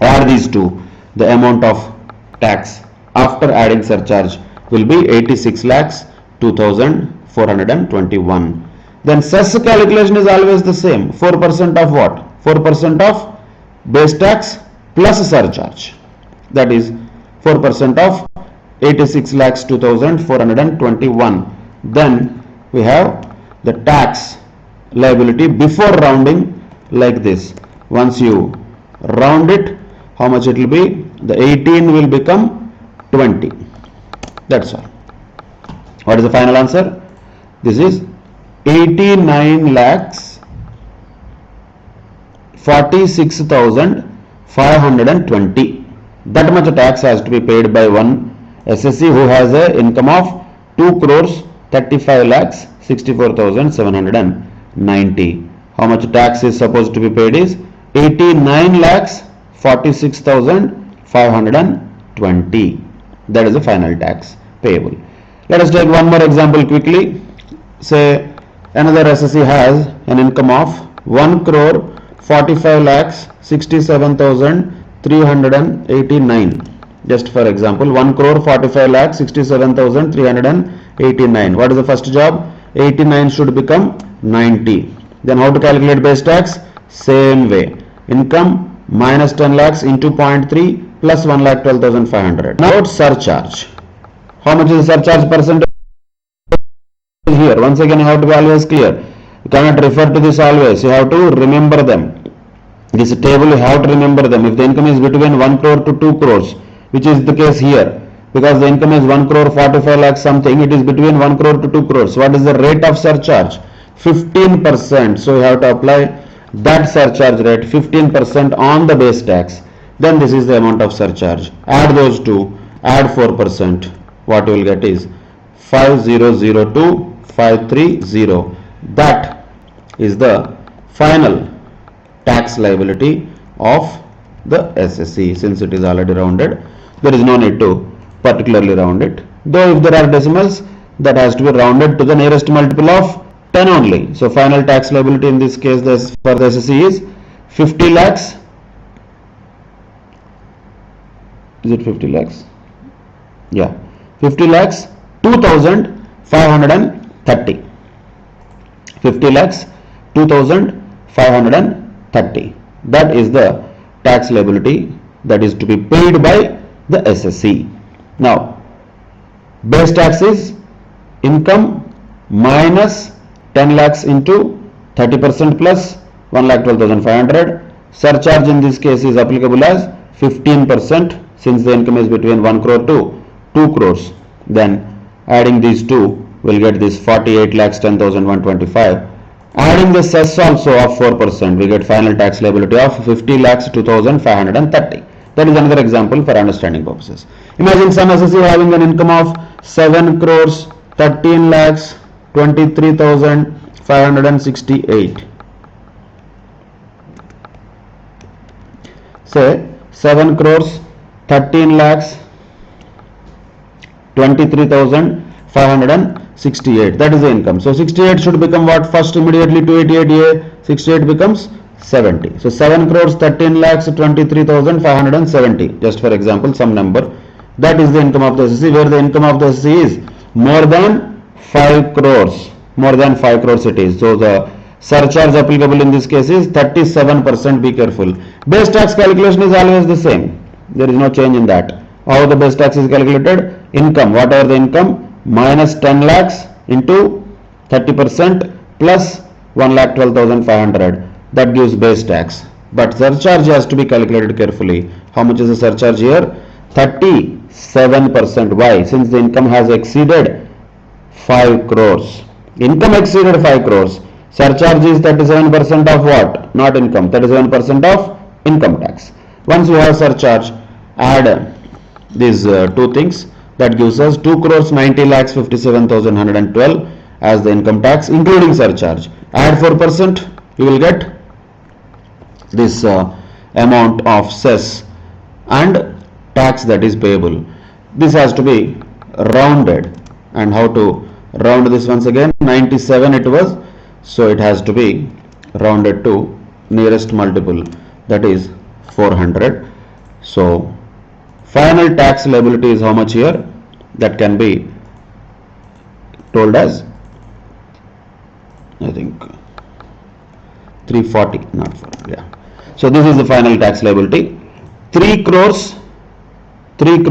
add these two, the amount of tax after adding surcharge will be 86 lakhs 2,421. Then cess calculation is always the same. 4% of what? 4% of base tax plus surcharge. That is 4% of 86 lakhs 2,421. Then we have the tax liability before rounding like this. Once you round it, how much it will be? The 18 will become 20. That's all. What is the final answer? This is 89 lakhs 46,520. That much tax has to be paid by one SSE who has a income of 2 crores 35 lakhs 64,790. How much tax is supposed to be paid is 89 lakhs 46,520. That is the final tax payable. Let us take one more example quickly. Say another SSE has an income of 1 crore 45 lakhs 67,389. Just for example, 1 crore 45 lakhs 67,389. What is the first job? 89 should become 90. Then how to calculate base tax? Same way. Income minus 10 lakhs into 0.3 plus 1,12,500. Now surcharge. How much is the surcharge percentage here? Once again you have to be always clear. You cannot refer to this always. You have to remember them. This table you have to remember them. If the income is between 1 crore to 2 crores, which is the case here, because the income is 1 crore 45 lakhs something, it is between 1 crore to 2 crores. What is the rate of surcharge? 15%. So you have to apply that surcharge rate 15% on the base tax. Then this is the amount of surcharge. Add those two, add 4%. What you will get is 5002,530. That is the final tax liability of the SSE. Since it is already rounded, there is no need to particularly round it. Though if there are decimals, that has to be rounded to the nearest multiple of 10 only. So final tax liability in this case for the SSE is 50 lakhs. Is it 50 lakhs? Yeah, 50 lakhs 2,530. 50 lakhs 2530. That is the tax liability that is to be paid by the SSE. Now, base tax is income minus 10 lakhs into 30% plus 1,12,500. Surcharge in this case is applicable as 15% since the income is between 1 crore to 2 crores. Then adding these two will get this 48 lakhs 10,125. Adding the cess also of 4%, we get final tax liability of 50 lakhs 2,530. That is another example for understanding purposes. Imagine some SSE having an income of 7 crores 13 lakhs 23,568. Say 7 crores 13 lakhs 23,568. That is the income. So 68 should become what? First immediately 288A, 68 becomes 70. So 7 crores 13 lakhs 23,570. Just for example, some number. That is the income of the SSE, where the income of the SSE is more than 5 crores. More than 5 crores it is. So the surcharge applicable in this case is 37%. Be careful. Base tax calculation is always the same. There is no change in that. How the base tax is calculated? Income, whatever the income, minus 10 lakhs into 30% plus 1,12,500. That gives base tax. But surcharge has to be calculated carefully. How much is the surcharge here? 37%. Why? Since the income has exceeded 5 crores. Income exceeded 5 crores. Surcharge is 37% of what? Not income. 37% of income tax. Once you have surcharge, add these two things. That gives us 2 crores 90 lakhs 57,112 as the income tax including surcharge. Add 4%, you will get this amount of cess and tax that is payable. This has to be rounded. And how to round this once again? 97 it was. So it has to be rounded to nearest multiple, that is 400. So final tax liability is how much here? That can be told as, I think, 340, not 4, yeah. So this is the final tax liability. 3 crores 2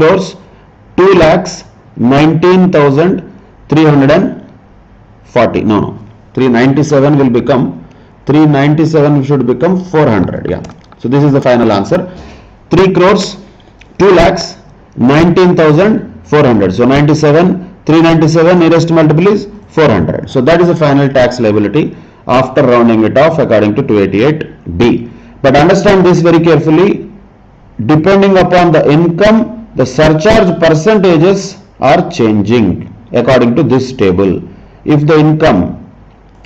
lakhs 19,340. No, 397 will become 397 should become 400. Yeah. So this is the final answer. 3 crores 2 lakhs 19,400. So 397 nearest multiple is 400. So that is the final tax liability after rounding it off according to 288B. But understand this very carefully. Depending upon the income, the surcharge percentages are changing according to this table. If the income,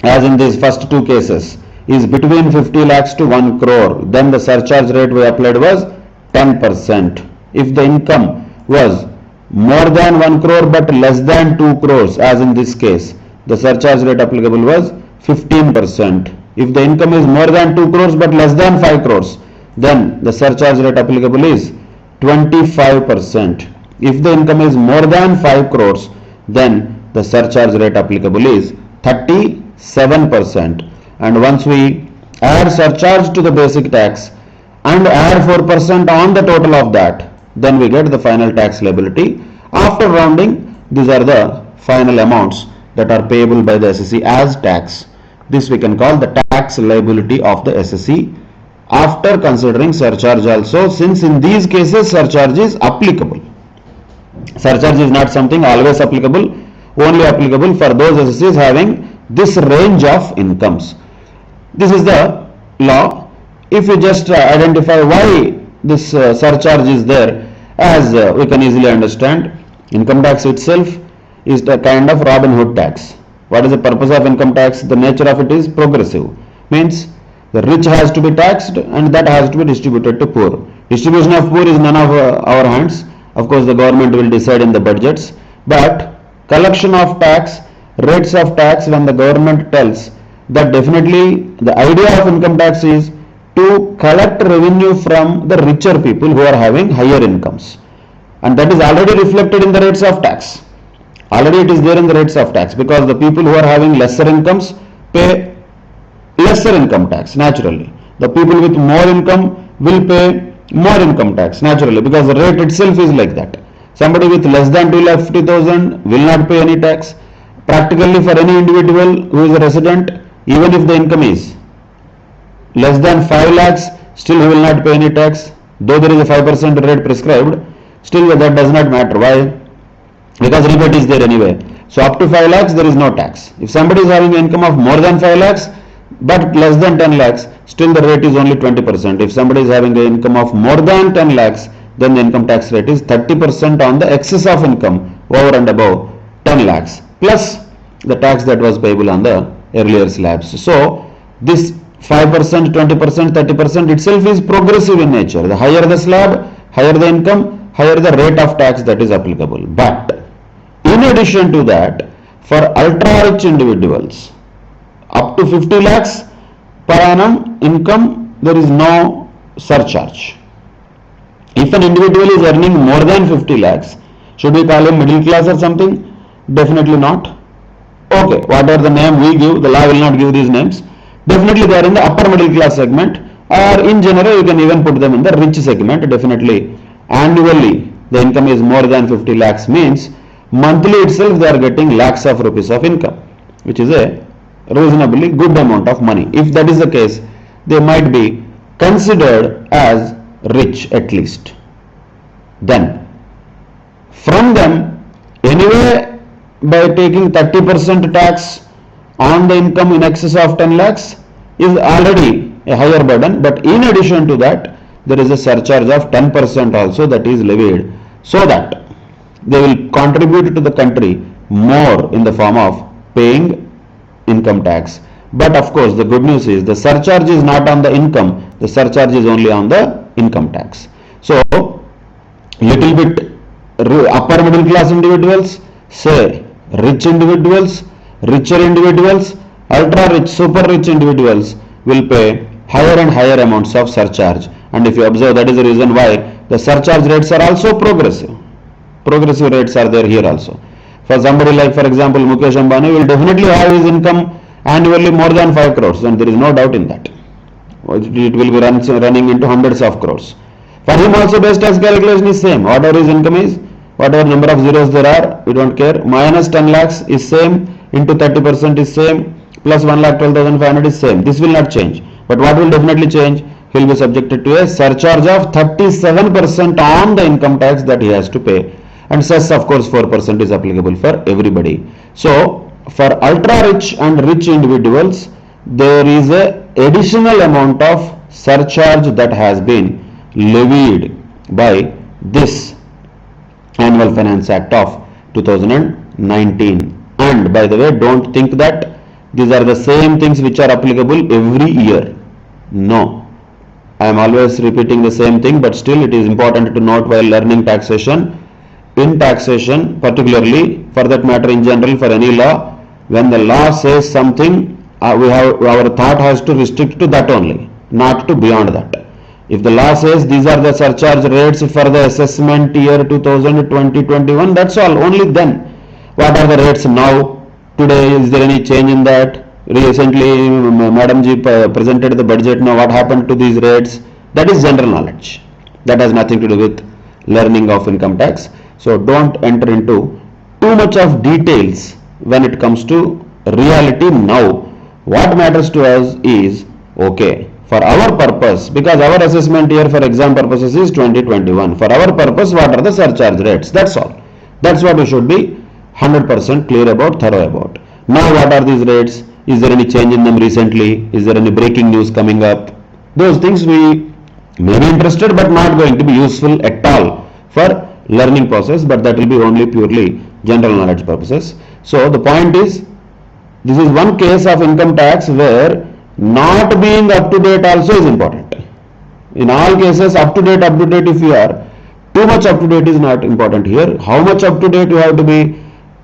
as in these first two cases, is between 50 lakhs to 1 crore, then the surcharge rate we applied was 10%. If the income was more than 1 crore but less than 2 crores, as in this case, the surcharge rate applicable was 15%. If the income is more than 2 crores but less than 5 crores, then the surcharge rate applicable is 25%. If the income is more than 5 crores, then the surcharge rate applicable is 37%. And once we add surcharge to the basic tax and add 4% on the total of that, then we get the final tax liability. After rounding, these are the final amounts that are payable by the SSE as tax. This we can call the tax liability of the SSE after considering surcharge also, since in these cases surcharge is applicable. Surcharge is not something always applicable, only applicable for those SSEs having this range of incomes. This is the law. If you just identify why this surcharge is there, as we can easily understand, income tax itself is a kind of Robin Hood tax. What is the purpose of income tax? The nature of it is progressive. Means the rich has to be taxed and that has to be distributed to poor. Distribution of poor is none of our hands. Of course, the government will decide in the budgets. But collection of tax, rates of tax, when the government tells that, definitely the idea of income tax is to collect revenue from the richer people who are having higher incomes. And that is already reflected in the rates of tax. Already it is there in the rates of tax, because the people who are having lesser incomes, pay lesser income tax naturally. The people with more income will pay more income tax naturally, because the rate itself is like that. Somebody with less than 2,50,000 will not pay any tax. Practically for any individual who is a resident, even if the income is less than 5 lakhs, still he will not pay any tax. Though there is a 5% rate prescribed, still that does not matter. Why? Because rebate is there anyway. So up to 5 lakhs there is no tax. If somebody is having an income of more than 5 lakhs but less than 10 lakhs, still the rate is only 20%. If somebody is having an income of more than 10 lakhs, then the income tax rate is 30% on the excess of income over and above 10 lakhs plus the tax that was payable on the earlier slabs. So this 5%, 20%, 30% itself is progressive in nature. The higher the slab, higher the income, higher the rate of tax that is applicable. But in addition to that, for ultra rich individuals up to 50 lakhs per annum income, there is no surcharge. If an individual is earning more than 50 lakhs, should we call him middle class or something? Definitely not. Okay, whatever the name we give, the law will not give these names. Definitely they are in the upper middle class segment, or in general you can even put them in the rich segment. Definitely annually the income is more than 50 lakhs means monthly itself they are getting lakhs of rupees of income, which is a reasonably good amount of money. If that is the case, they might be considered as rich at least. Then from them, anyway, by taking 30% tax on the income in excess of 10 lakhs is already a higher burden, but in addition to that there is a surcharge of 10% also that is levied, so that they will contribute to the country more in the form of paying income tax. But of course the good news is the surcharge is not on the income, the surcharge is only on the income tax. So little bit upper middle class individuals, say rich individuals, richer individuals, ultra rich, super rich individuals will pay higher and higher amounts of surcharge. And if you observe, that is the reason why the surcharge rates are also progressive. Progressive rates are there here also. For somebody like, for example, Mukesh Ambani will definitely have his income annually more than 5 crores, and there is no doubt in that. It will be running into hundreds of crores. For him also best tax calculation is same. Whatever his income is, whatever number of zeros there are, we don't care. Minus 10 lakhs is same, into 30% is same, plus 1,12,500 is same. This will not change. But what will definitely change? He will be subjected to a surcharge of 37% on the income tax that he has to pay. And cess, of course, 4% is applicable for everybody. So for ultra rich and rich individuals, there is a additional amount of surcharge that has been levied by this Annual Finance Act of 2019. And by the way, don't think that these are the same things which are applicable every year. No, I am always repeating the same thing, but still it is important to note while learning taxation. In taxation, particularly, for that matter in general, for any law, when the law says something, our thought has to restrict to that only, not to beyond that. If the law says these are the surcharge rates for the assessment year 2020-21, that's all. Only then, what are the rates now? Today, is there any change in that? Recently, Madam Ji presented the budget. Now, what happened to these rates? That is general knowledge. That has nothing to do with learning of income tax. So don't enter into too much of details when it comes to reality now. What matters to us is, okay, for our purpose, because our assessment year for exam purposes is 2021. For our purpose, what are the surcharge rates? That's all. That's what we should be 100% clear about, thorough about. Now what are these rates? Is there any change in them recently? Is there any breaking news coming up? Those things we may be interested but not going to be useful at all for learning process, but that will be only purely general knowledge purposes. So the point is, this is one case of income tax where not being up to date also is important. In all cases, up to date if you are, too much up to date is not important here. How much up to date you have to be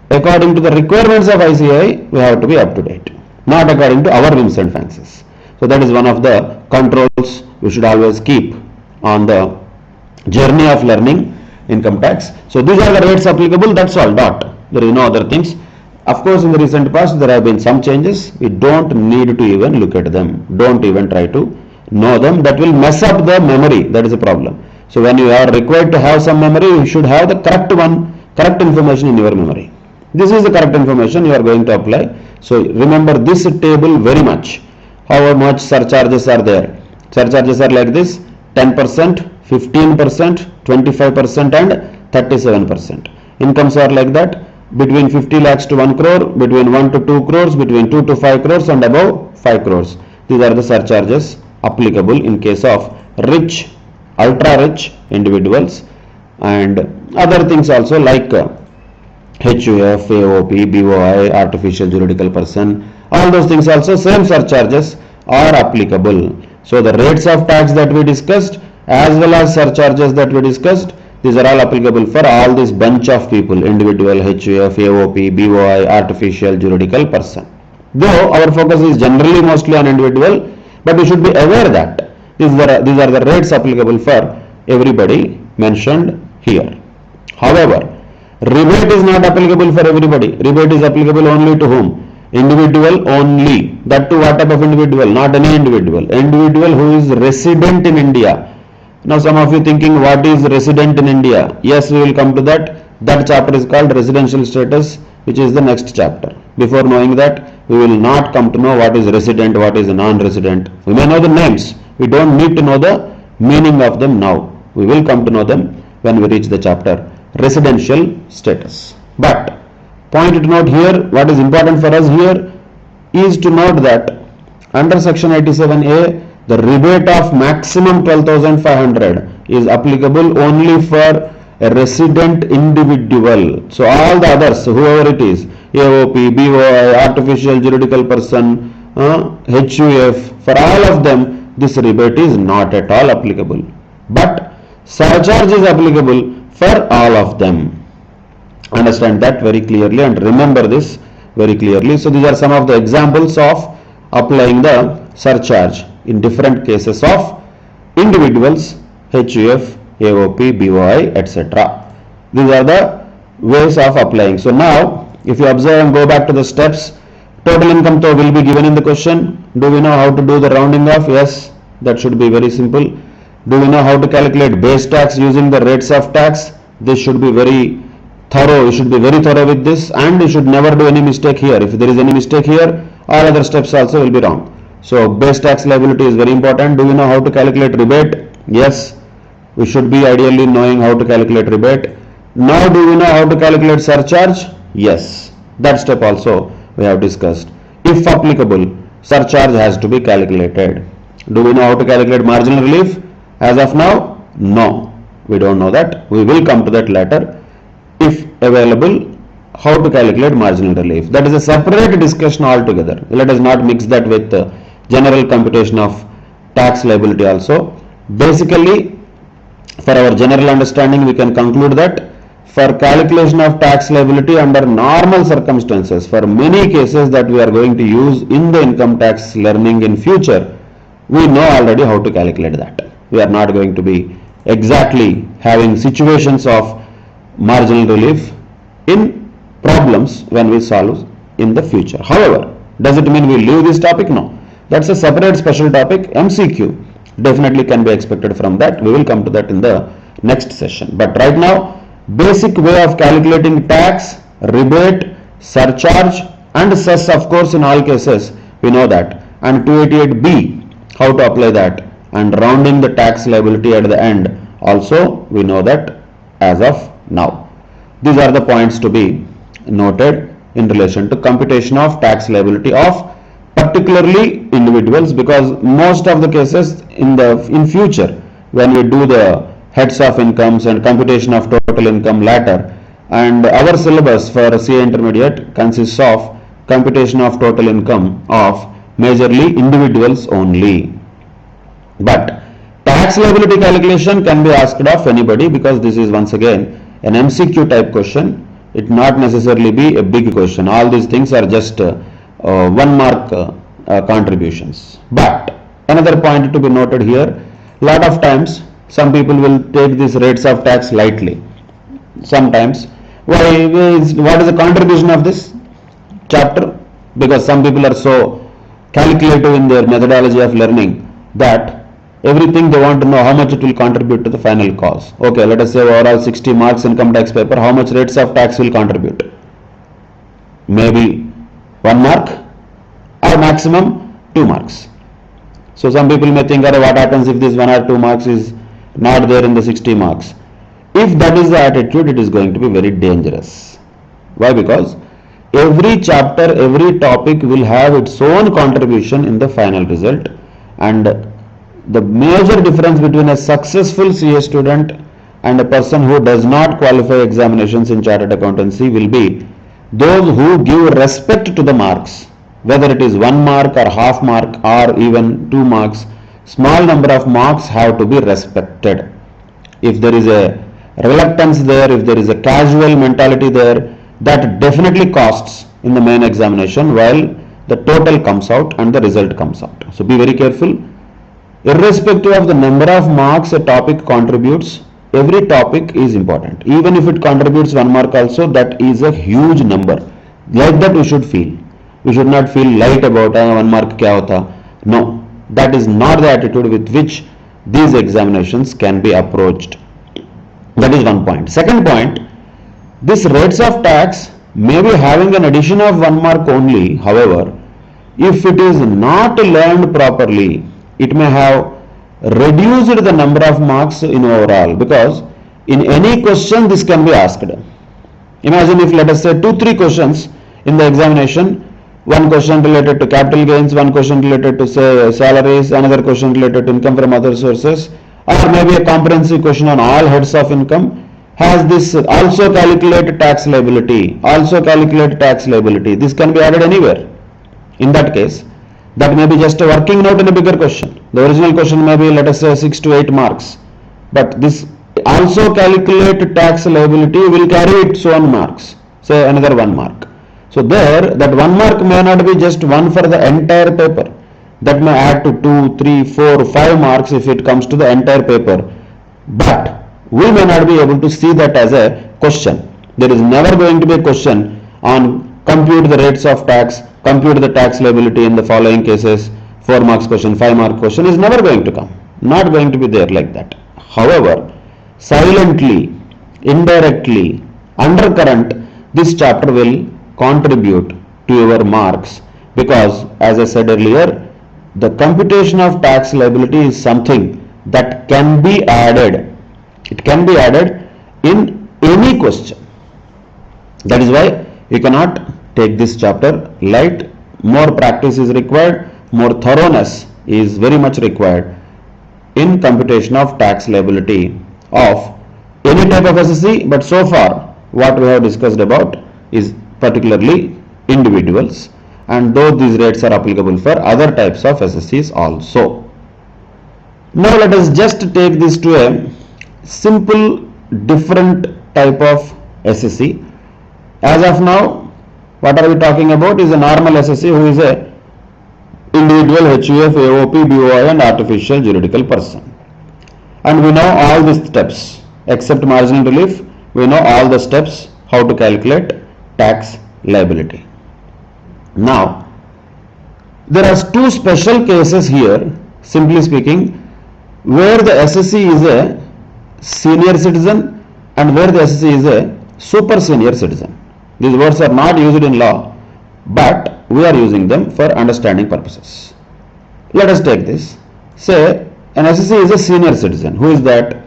according to the requirements of ICAI, we have to be up to date, not according to our whims and fancies. So that is one of the controls we should always keep on the journey of learning income tax. So these are the rates applicable, that's all, dot. There is no other things. Of course, in the recent past, there have been some changes. We don't need to even look at them. Don't even try to know them. That will mess up the memory. That is a problem. So when you are required to have some memory, you should have the correct one, correct information in your memory. This is the correct information you are going to apply. So remember this table very much. How much surcharges are there? Surcharges are like this: 10%, 15%, 25% and 37%. Incomes are like that: between 50 lakhs to 1 crore, between 1 to 2 crores, between 2 to 5 crores and above 5 crores. These are the surcharges applicable in case of rich, ultra rich individuals, and other things also like HUF, AOP, BOI, artificial juridical person, all those things also same surcharges are applicable. So the rates of tax that we discussed as well as surcharges that we discussed, these are all applicable for all this bunch of people: individual, HUF, AOP, BOI, artificial juridical person. Though our focus is generally mostly on individual, but we should be aware that these are the rates applicable for everybody mentioned here. However, rebate is not applicable for everybody. Rebate is applicable only to whom? Individual only. That too, what type of individual? Not any individual. Individual who is resident in India. Now some of you thinking, what is resident in India? Yes, we will come to that. That chapter is called residential status, which is the next chapter. Before knowing that, we will not come to know what is resident, what is non-resident. We may know the names. We don't need to know the meaning of them now. We will come to know them when we reach the chapter residential status. But point to note here, what is important for us here is to note that under section 87A, the rebate of maximum 12,500 is applicable only for a resident individual. So all the others, whoever it is, AOP, BOI, artificial juridical person, HUF, for all of them, this rebate is not at all applicable. But surcharge is applicable for all of them. Understand that very clearly and remember this very clearly. So these are some of the examples of applying the surcharge in different cases of individuals, HUF, AOP, BOI, etc. These are the ways of applying. So now, if you observe and go back to the steps, total income though will be given in the question. Do we know how to do the rounding off? Yes, that should be very simple. Do we know how to calculate base tax using the rates of tax? This should be very thorough. You should be very thorough with this, and you should never do any mistake here. If there is any mistake here, all other steps also will be wrong. So base tax liability is very important. Do we know how to calculate rebate? Yes, we should be ideally knowing how to calculate rebate. Now do we know how to calculate surcharge? Yes, that step also we have discussed. If applicable, surcharge has to be calculated. Do we know how to calculate marginal relief? As of now, no, we don't know that. We will come to that later. If available, how to calculate marginal relief. That is a separate discussion altogether. Let us not mix that with general computation of tax liability also. Basically, for our general understanding, we can conclude that for calculation of tax liability under normal circumstances, for many cases that we are going to use in the income tax learning in future, we know already how to calculate that. We are not going to be exactly having situations of marginal relief in problems when we solve in the future. However, does it mean we leave this topic? No. That's a separate special topic. MCQ definitely can be expected from that. We will come to that in the next session. But right now, basic way of calculating tax, rebate, surcharge and cess, of course, in all cases we know that, and 288B, how to apply that, and rounding the tax liability at the end also we know that as of now. These are the points to be noted in relation to computation of tax liability of particularly individuals, because most of the cases in future when we do the heads of incomes and computation of total income later, and our syllabus for CA intermediate consists of computation of total income of majorly individuals only. But tax liability calculation can be asked of anybody, because this is once again an MCQ type question. It not necessarily be a big question. All these things are just 1 mark contributions. But another point to be noted here, lot of times some people will take these rates of tax lightly. Sometimes, what is the contribution of this? chapter, because some people are so calculative in their methodology of learning that everything they want to know how much it will contribute to the final cause. Okay, let us say overall 60 marks income tax paper, how much rates of tax will contribute? Maybe 1 mark or maximum 2 marks. So some people may think, what happens if this 1 or 2 marks is not there in the 60 marks? If that is the attitude, it is going to be very dangerous. Why? Because every chapter, every topic will have its own contribution in the final result, and the major difference between a successful CA student and a person who does not qualify examinations in chartered accountancy will be those who give respect to the marks, whether it is 1 mark or half mark or even 2 marks. Small number of marks have to be respected. If there is a reluctance there, if there is a casual mentality there, that definitely costs in the main examination while the total comes out and the result comes out. So be very careful. Irrespective of the number of marks a topic contributes, every topic is important. Even if it contributes 1 mark also, that is a huge number. Like that we should feel. We should not feel light about 1 mark kya hota. No, that is not the attitude with which these examinations can be approached. That is one point. Second point, this rates of tax may be having an addition of 1 mark only. However, if it is not learned properly, it may have reduced the number of marks in overall, because in any question this can be asked. Imagine if, let us say, 2-3 questions in the examination, one question related to capital gains, one question related to say salaries, another question related to income from other sources, or maybe a comprehensive question on all heads of income, has this also calculate tax liability, also calculate tax liability. This can be added anywhere. In that case, that may be just a working note in a bigger question. The original question may be, let us say, 6 to 8 marks, but this also calculate tax liability will carry its own marks, say another 1 mark. So there, that 1 mark may not be just 1 for the entire paper. That may add to 2, 3, 4, 5 marks if it comes to the entire paper. But we may not be able to see that as a question. There is never going to be a question on compute the rates of tax, compute the tax liability in the following cases. 4 marks question, 5 mark question is never going to come. Not going to be there like that. However, silently, indirectly, undercurrent, this chapter will contribute to your marks, because as I said earlier, the computation of tax liability is something that can be added. It can be added in any question. That is why you cannot take this chapter light. More practice is required, more thoroughness is very much required in computation of tax liability of any type of SSC, but so far what we have discussed about is particularly individuals, and though these rates are applicable for other types of SSCs also. Now let us just take this to a simple different type of SSC. As of now, what are we talking about is a normal SSC who is a individual, HUF, AOP, BOI and artificial juridical person. And we know all these steps except marginal relief. We know all the steps how to calculate tax liability. Now, there are 2 special cases here, simply speaking, where the SSC is a senior citizen and where the SSC is a super senior citizen. These words are not used in law, but we are using them for understanding purposes. Let us take this. Say an SSC is a senior citizen. Who is that?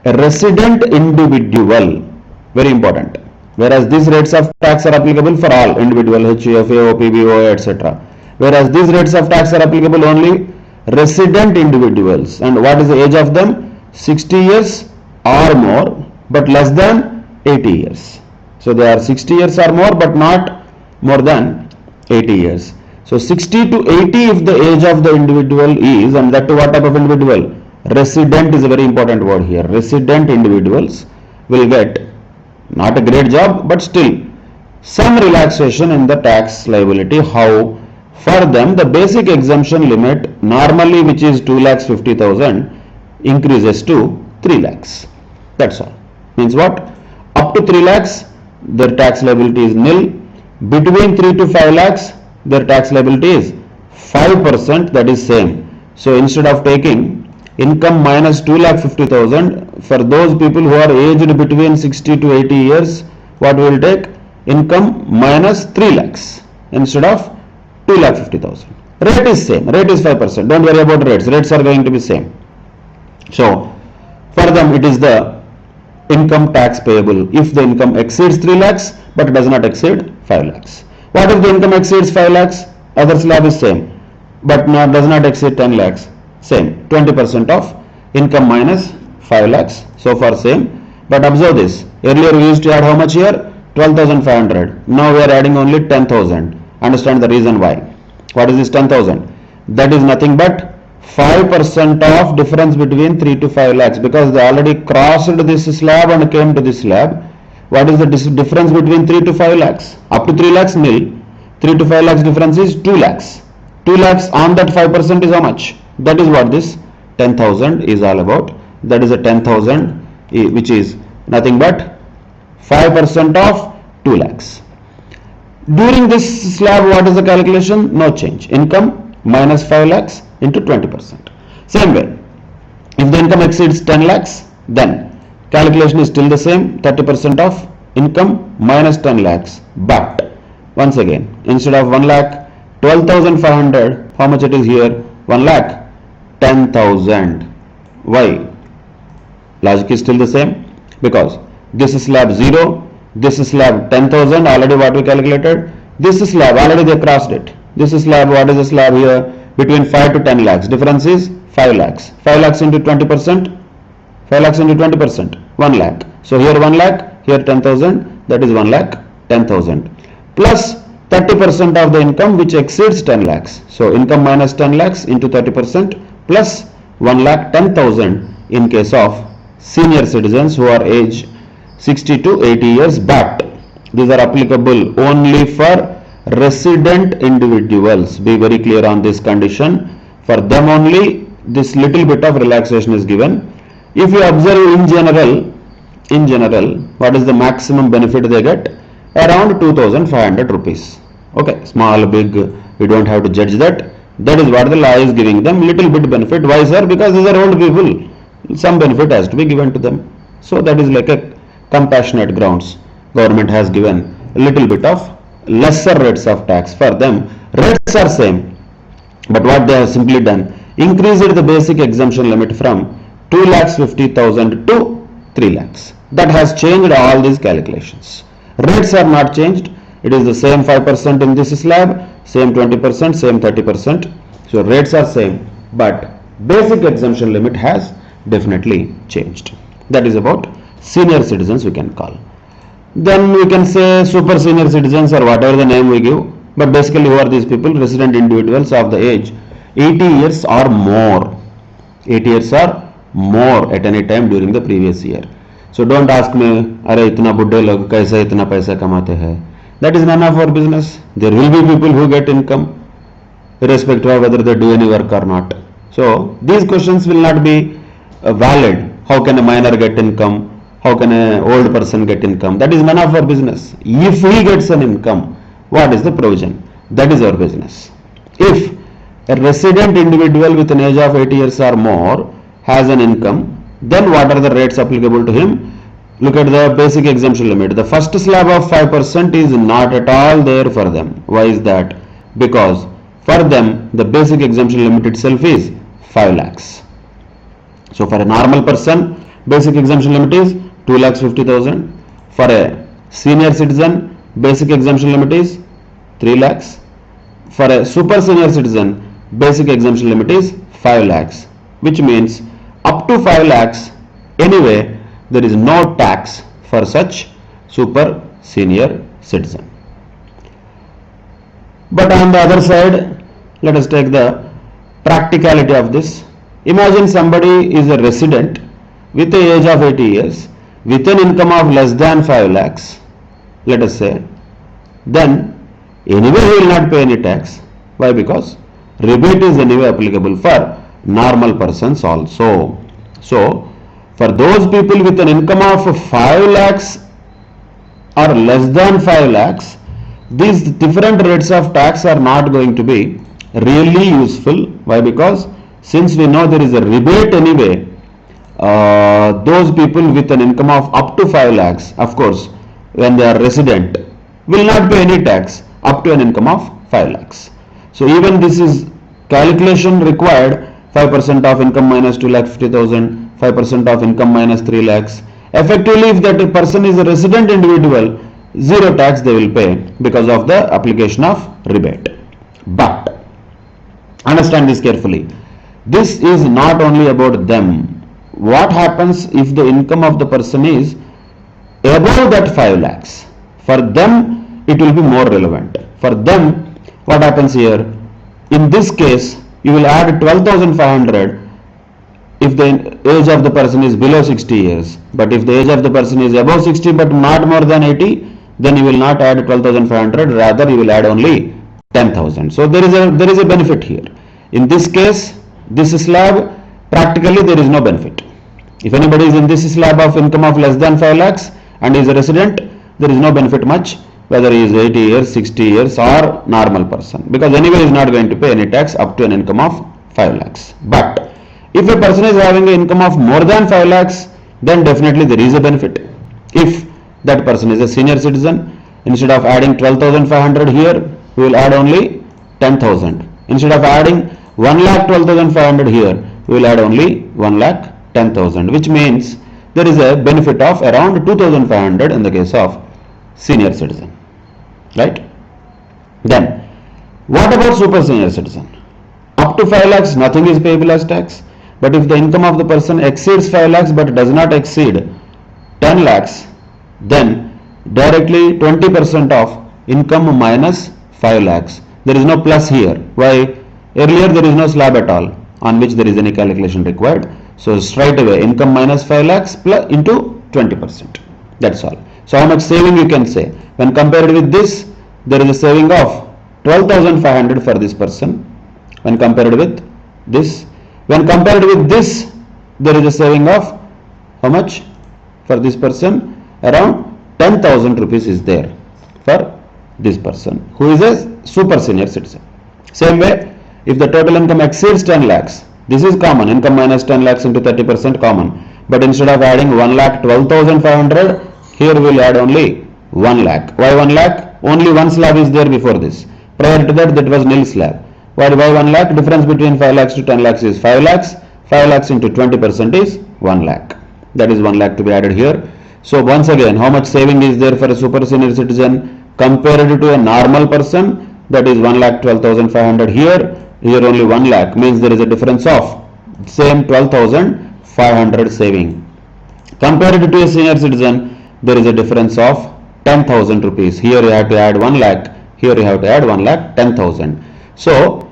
A resident individual. Very important. Whereas these rates of tax are applicable for all individual, HUF, AOP, BOI, etc. Whereas these rates of tax are applicable only resident individuals. And what is the age of them? 60 years or more, but less than 80 years. So they are 60 years or more, but not more than 80 years. So 60 to 80 if the age of the individual is, and that to what type of individual? Resident is a very important word here. Resident individuals will get not a great job, but still some relaxation in the tax liability. How? For them, the basic exemption limit normally, which is 2,50,000, increases to 3 lakhs. That's all. Means what? Up to 3 lakhs, their tax liability is nil. Between 3 to 5 lakhs, their tax liability is 5%, that is same. So instead of taking income minus 2,50,000, for those people who are aged between 60 to 80 years, what we will take? Income minus 3 lakhs instead of 2,50,000. Rate is same, rate is 5%. Don't worry about rates, rates are going to be same. So for them it is the income tax payable if the income exceeds 3 lakhs but does not exceed 5 lakhs. What if the income exceeds 5 lakhs? Other slab is same but does not exceed 10 lakhs. Same, 20% of income minus 5 lakhs. So far same. But observe this. Earlier we used to add how much here? 12,500. Now we are adding only 10,000. Understand the reason why. What is this 10,000? That is nothing but 5% of difference between 3 to 5 lakhs, because they already crossed this slab and came to this slab. What is the difference between 3 to 5 lakhs? Up to 3 lakhs nil. 3 to 5 lakhs difference is 2 lakhs. 2 lakhs on that 5% is how much? That is what this 10,000 is all about. That is a 10,000 which is nothing but 5% of 2 lakhs. During this slab, what is the calculation? No change. Income minus 5 lakhs into 20%. Same way, if the income exceeds 10 lakhs, then calculation is still the same, 30% of income minus 10 lakhs. But once again, instead of 1 lakh 12,500, how much it is here? 1 lakh 10,000. Why? Logic is still the same, because this is slab 0, this is slab 10,000, already what we calculated. This is slab, already they crossed it. This is slab, what is the slab here? Between 5 to 10 lakhs. Difference is 5 lakhs. 5 lakhs into 20%. 5 lakhs into 20%. 1 lakh. So here 1 lakh, here 10,000. That is 1 lakh 10,000. Plus 30% of the income which exceeds 10 lakhs. So income minus 10 lakhs into 30% plus 1 lakh 10,000 in case of senior citizens who are age 60 to 80 years, but these are applicable only for resident individuals. Be very clear on this condition. For them only this little bit of relaxation is given. If you observe in general, what is the maximum benefit they get? Around 2,500 rupees. Okay, small, big, we don't have to judge that. That is what the law is giving them, little bit benefit. Why, sir? Because these are old people. Some benefit has to be given to them. So that is like a compassionate grounds. Government has given a little bit of lesser rates of tax for them. Rates are same, but what they have simply done, increased the basic exemption limit from 2,50,000 to 3 lakhs. That has changed all these calculations. Rates are not changed. It is the same 5% in this slab, same 20%, same 30%. So rates are same, but basic exemption limit has definitely changed. That is about senior citizens we can call. Then we can say super senior citizens or whatever the name we give, but basically who are these people? Resident individuals of the age 80 years or more. 80 years or more at any time during the previous year. So don't ask me, अरे इतना बुड्ढे लोग कैसे इतना पैसा कमाते हैं? That is none of our business. There will be people who get income irrespective of whether they do any work or not. So these questions will not be valid. How can a minor get income? How can an old person get income? That is none of our business. If he gets an income, what is the provision? That is our business. If a resident individual with an age of 80 years or more has an income, then what are the rates applicable to him? Look at the basic exemption limit. The first slab of 5% is not at all there for them. Why is that? Because for them the basic exemption limit itself is 5 lakhs. So for a normal person, basic exemption limit is 2,50,000. For a senior citizen, basic exemption limit is 3 lakhs. For a super senior citizen, basic exemption limit is 5 lakhs, which means up to 5 lakhs anyway there is no tax for such super senior citizen. But on the other side, let us take the practicality of this. Imagine somebody is a resident with the age of 80 years with an income of less than 5 lakhs, let us say, then anyway he will not pay any tax. Why? Because rebate is anyway applicable for normal persons also. So for those people with an income of 5 lakhs or less than 5 lakhs, these different rates of tax are not going to be really useful. Why? Because since we know there is a rebate anyway, those people with an income of up to 5 lakhs, of course, when they are resident, will not pay any tax up to an income of 5 lakhs. So even this is calculation required, 5% of income minus 2,50,000, 5% of income minus 3 lakhs. Effectively, if that person is a resident individual, zero tax they will pay because of the application of rebate. But understand this carefully. This is not only about them. What happens if the income of the person is above that 5 lakhs? For them, it will be more relevant. For them, what happens here? In this case, you will add 12,500 if the age of the person is below 60 years. But if the age of the person is above 60 but not more than 80, then you will not add 12,500, rather you will add only 10,000. So there is a benefit here. In this case, this slab, practically there is no benefit. If anybody is in this slab of income of less than 5 lakhs and is a resident, there is no benefit much, whether he is 80 years, 60 years or normal person, because anyway he is not going to pay any tax up to an income of 5 lakhs. But if a person is having an income of more than 5 lakhs, then definitely there is a benefit. If that person is a senior citizen, instead of adding 12,500 here, we will add only 10,000. Instead of adding 1,12,500 here, we will add only 1,10,000, which means there is a benefit of around 2,500 in the case of senior citizen, right? Then, what about super senior citizen? Up to 5 lakhs, nothing is payable as tax. But if the income of the person exceeds 5 lakhs but does not exceed 10 lakhs, then directly 20% of income minus 5 lakhs. There is no plus here. Why? Earlier there is no slab at all on which there is any calculation required. So straight away income minus 5 lakhs plus into 20%. That's all. So how much saving you can say? When compared with this, there is a saving of 12,500 for this person. When compared with this, there is a saving of how much for this person? Around 10,000 rupees is there for this person who is a super senior citizen. Same way, if the total income exceeds 10 lakhs, this is common, income minus 10 lakhs into 30% common. But instead of adding 1,12,500, here we will add only 1 lakh. Why 1 lakh? Only one slab is there before this. Prior to that was nil slab. Why 1 lakh? Difference between 5 lakhs to 10 lakhs is 5 lakhs. 5 lakhs into 20% is 1 lakh. That is 1 lakh to be added here. So once again, how much saving is there for a super senior citizen compared to a normal person? That is 1,12,500 here. Here only 1 lakh, means there is a difference of same 12,500 saving. Compared to a senior citizen, there is a difference of 10,000 rupees. Here you have to add 1 lakh. Here you have to add 1 lakh 10,000. So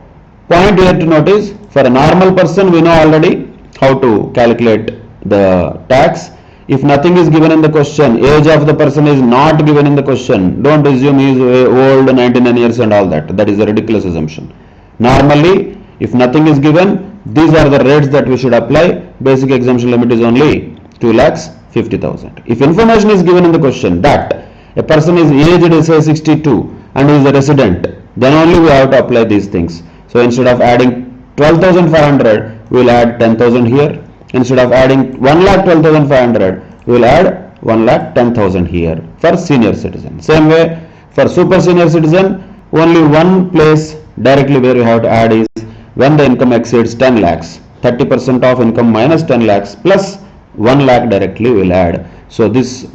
point here to note is, for a normal person we know already how to calculate the tax. If nothing is given in the question, age of the person is not given in the question, don't assume he is old, 99 years and all that. That is a ridiculous assumption. Normally, if nothing is given, these are the rates that we should apply. Basic exemption limit is only 2,50,000. If information is given in the question that a person is aged say 62 and is a resident, then only we have to apply these things. So instead of adding 12,500, we will add 10,000 here. Instead of adding 1,12,500, we will add 1,10,000 here for senior citizen. Same way for super senior citizen, only one place directly where you have to add is when the income exceeds 10 lakhs. 30% of income minus 10 lakhs plus 1 lakh directly we will add. So this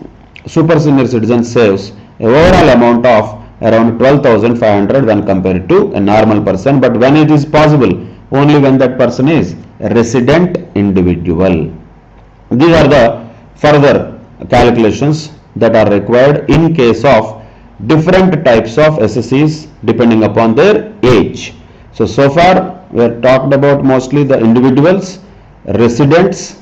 super senior citizen saves a overall amount of around 12,500 when compared to a normal person. But when it is possible, only when that person is a resident individual. These are the further calculations that are required in case of different types of SSCs depending upon their age. So far we have talked about mostly the individuals, residents,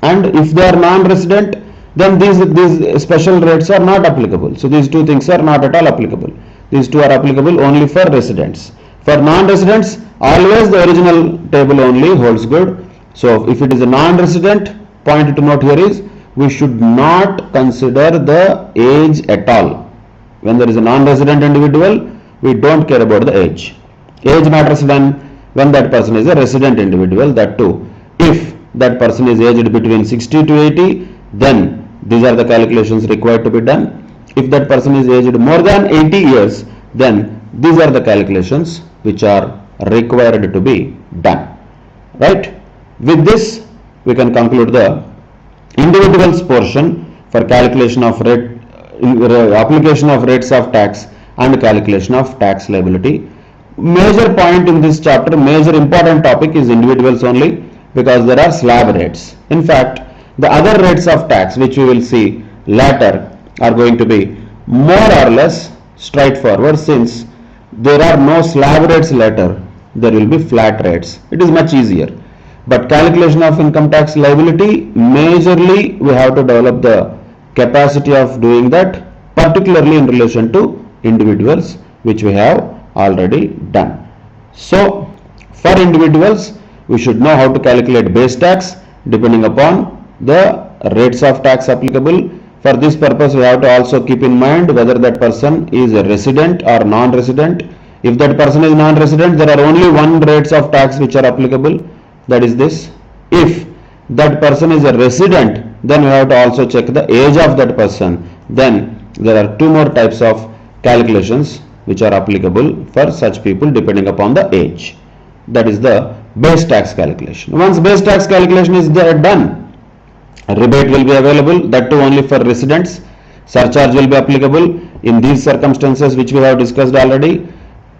and if they are non-resident, then these special rates are not applicable. So these two things are not at all applicable. These two are applicable only for residents. For non-residents, always the original table only holds good. So if it is a non-resident, point to note here is we should not consider the age at all. When there is a non-resident individual, we don't care about the age. Age matters when that person is a resident individual, that too. If that person is aged between 60 to 80, then these are the calculations required to be done. If that person is aged more than 80 years, then these are the calculations which are required to be done. Right? With this, we can conclude the individuals portion for calculation of rate, application of rates of tax and calculation of tax liability. Major point in this chapter, major important topic is individuals only, because there are slab rates. In fact, the other rates of tax which we will see later are going to be more or less straightforward, since there are no slab rates later, there will be flat rates. It is much easier. But calculation of income tax liability, majorly we have to develop the capacity of doing that, particularly in relation to individuals, which we have already done. So for individuals, we should know how to calculate base tax depending upon the rates of tax applicable. For this purpose, we have to also keep in mind whether that person is a resident or non-resident. If that person is non-resident, there are only one rates of tax which are applicable, that is this. If that person is a resident, then we have to also check the age of that person. Then there are two more types of calculations which are applicable for such people depending upon the age. That is the base tax calculation. Once base tax calculation is done, rebate will be available, that too only for residents. Surcharge will be applicable in these circumstances which we have discussed already.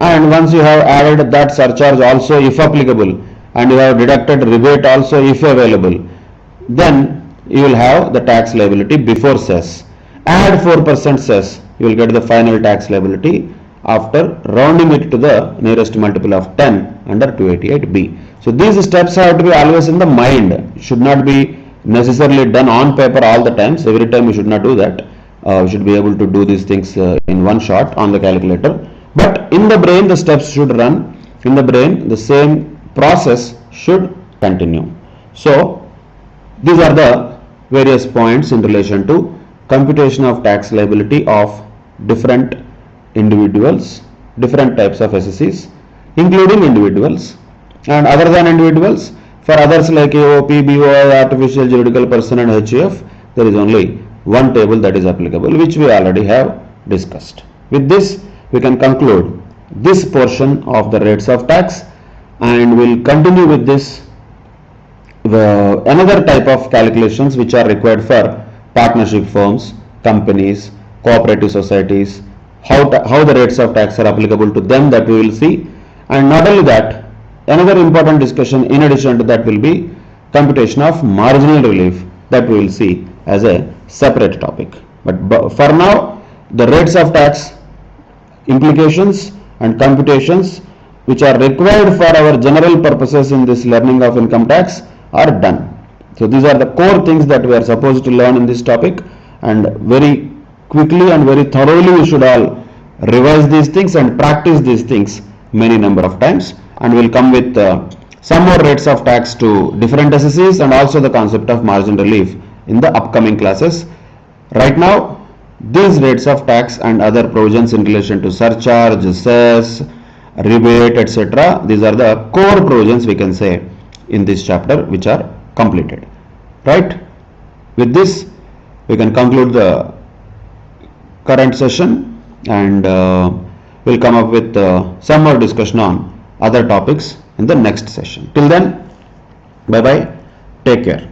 And once you have added that surcharge also if applicable, and you have deducted rebate also if available, then you will have the tax liability before cess. Add 4% cess, you will get the final tax liability after rounding it to the nearest multiple of 10 under 288B. So these steps have to be always in the mind, should not be necessarily done on paper all the times. Every time we should not do that. We should be able to do these things in one shot on the calculator. But in the brain, the steps should run. In the brain, the same process should continue. So these are the various points in relation to computation of tax liability of different individuals, different types of assessees, including individuals, and other than individuals, for others like AOP, BOI, artificial juridical person and HUF, there is only one table that is applicable, which we already have discussed. With this, we can conclude this portion of the rates of tax, and we'll continue with this another type of calculations which are required for partnership firms, companies, cooperative societies, how the rates of tax are applicable to them, that we will see. And not only that, another important discussion in addition to that will be computation of marginal relief, that we will see as a separate topic. But for now, the rates of tax implications and computations which are required for our general purposes in this learning of income tax are done. So these are the core things that we are supposed to learn in this topic, and very quickly and very thoroughly we should all revise these things and practice these things many number of times, and we will come with some more rates of tax to different assessees and also the concept of margin relief in the upcoming classes. Right now, these rates of tax and other provisions in relation to surcharge, cess, rebate, etc., these are the core provisions we can say in this chapter which are completed. Right? With this, we can conclude the current session, and we'll come up with some more discussion on other topics in the next session. Till then, bye bye, take care.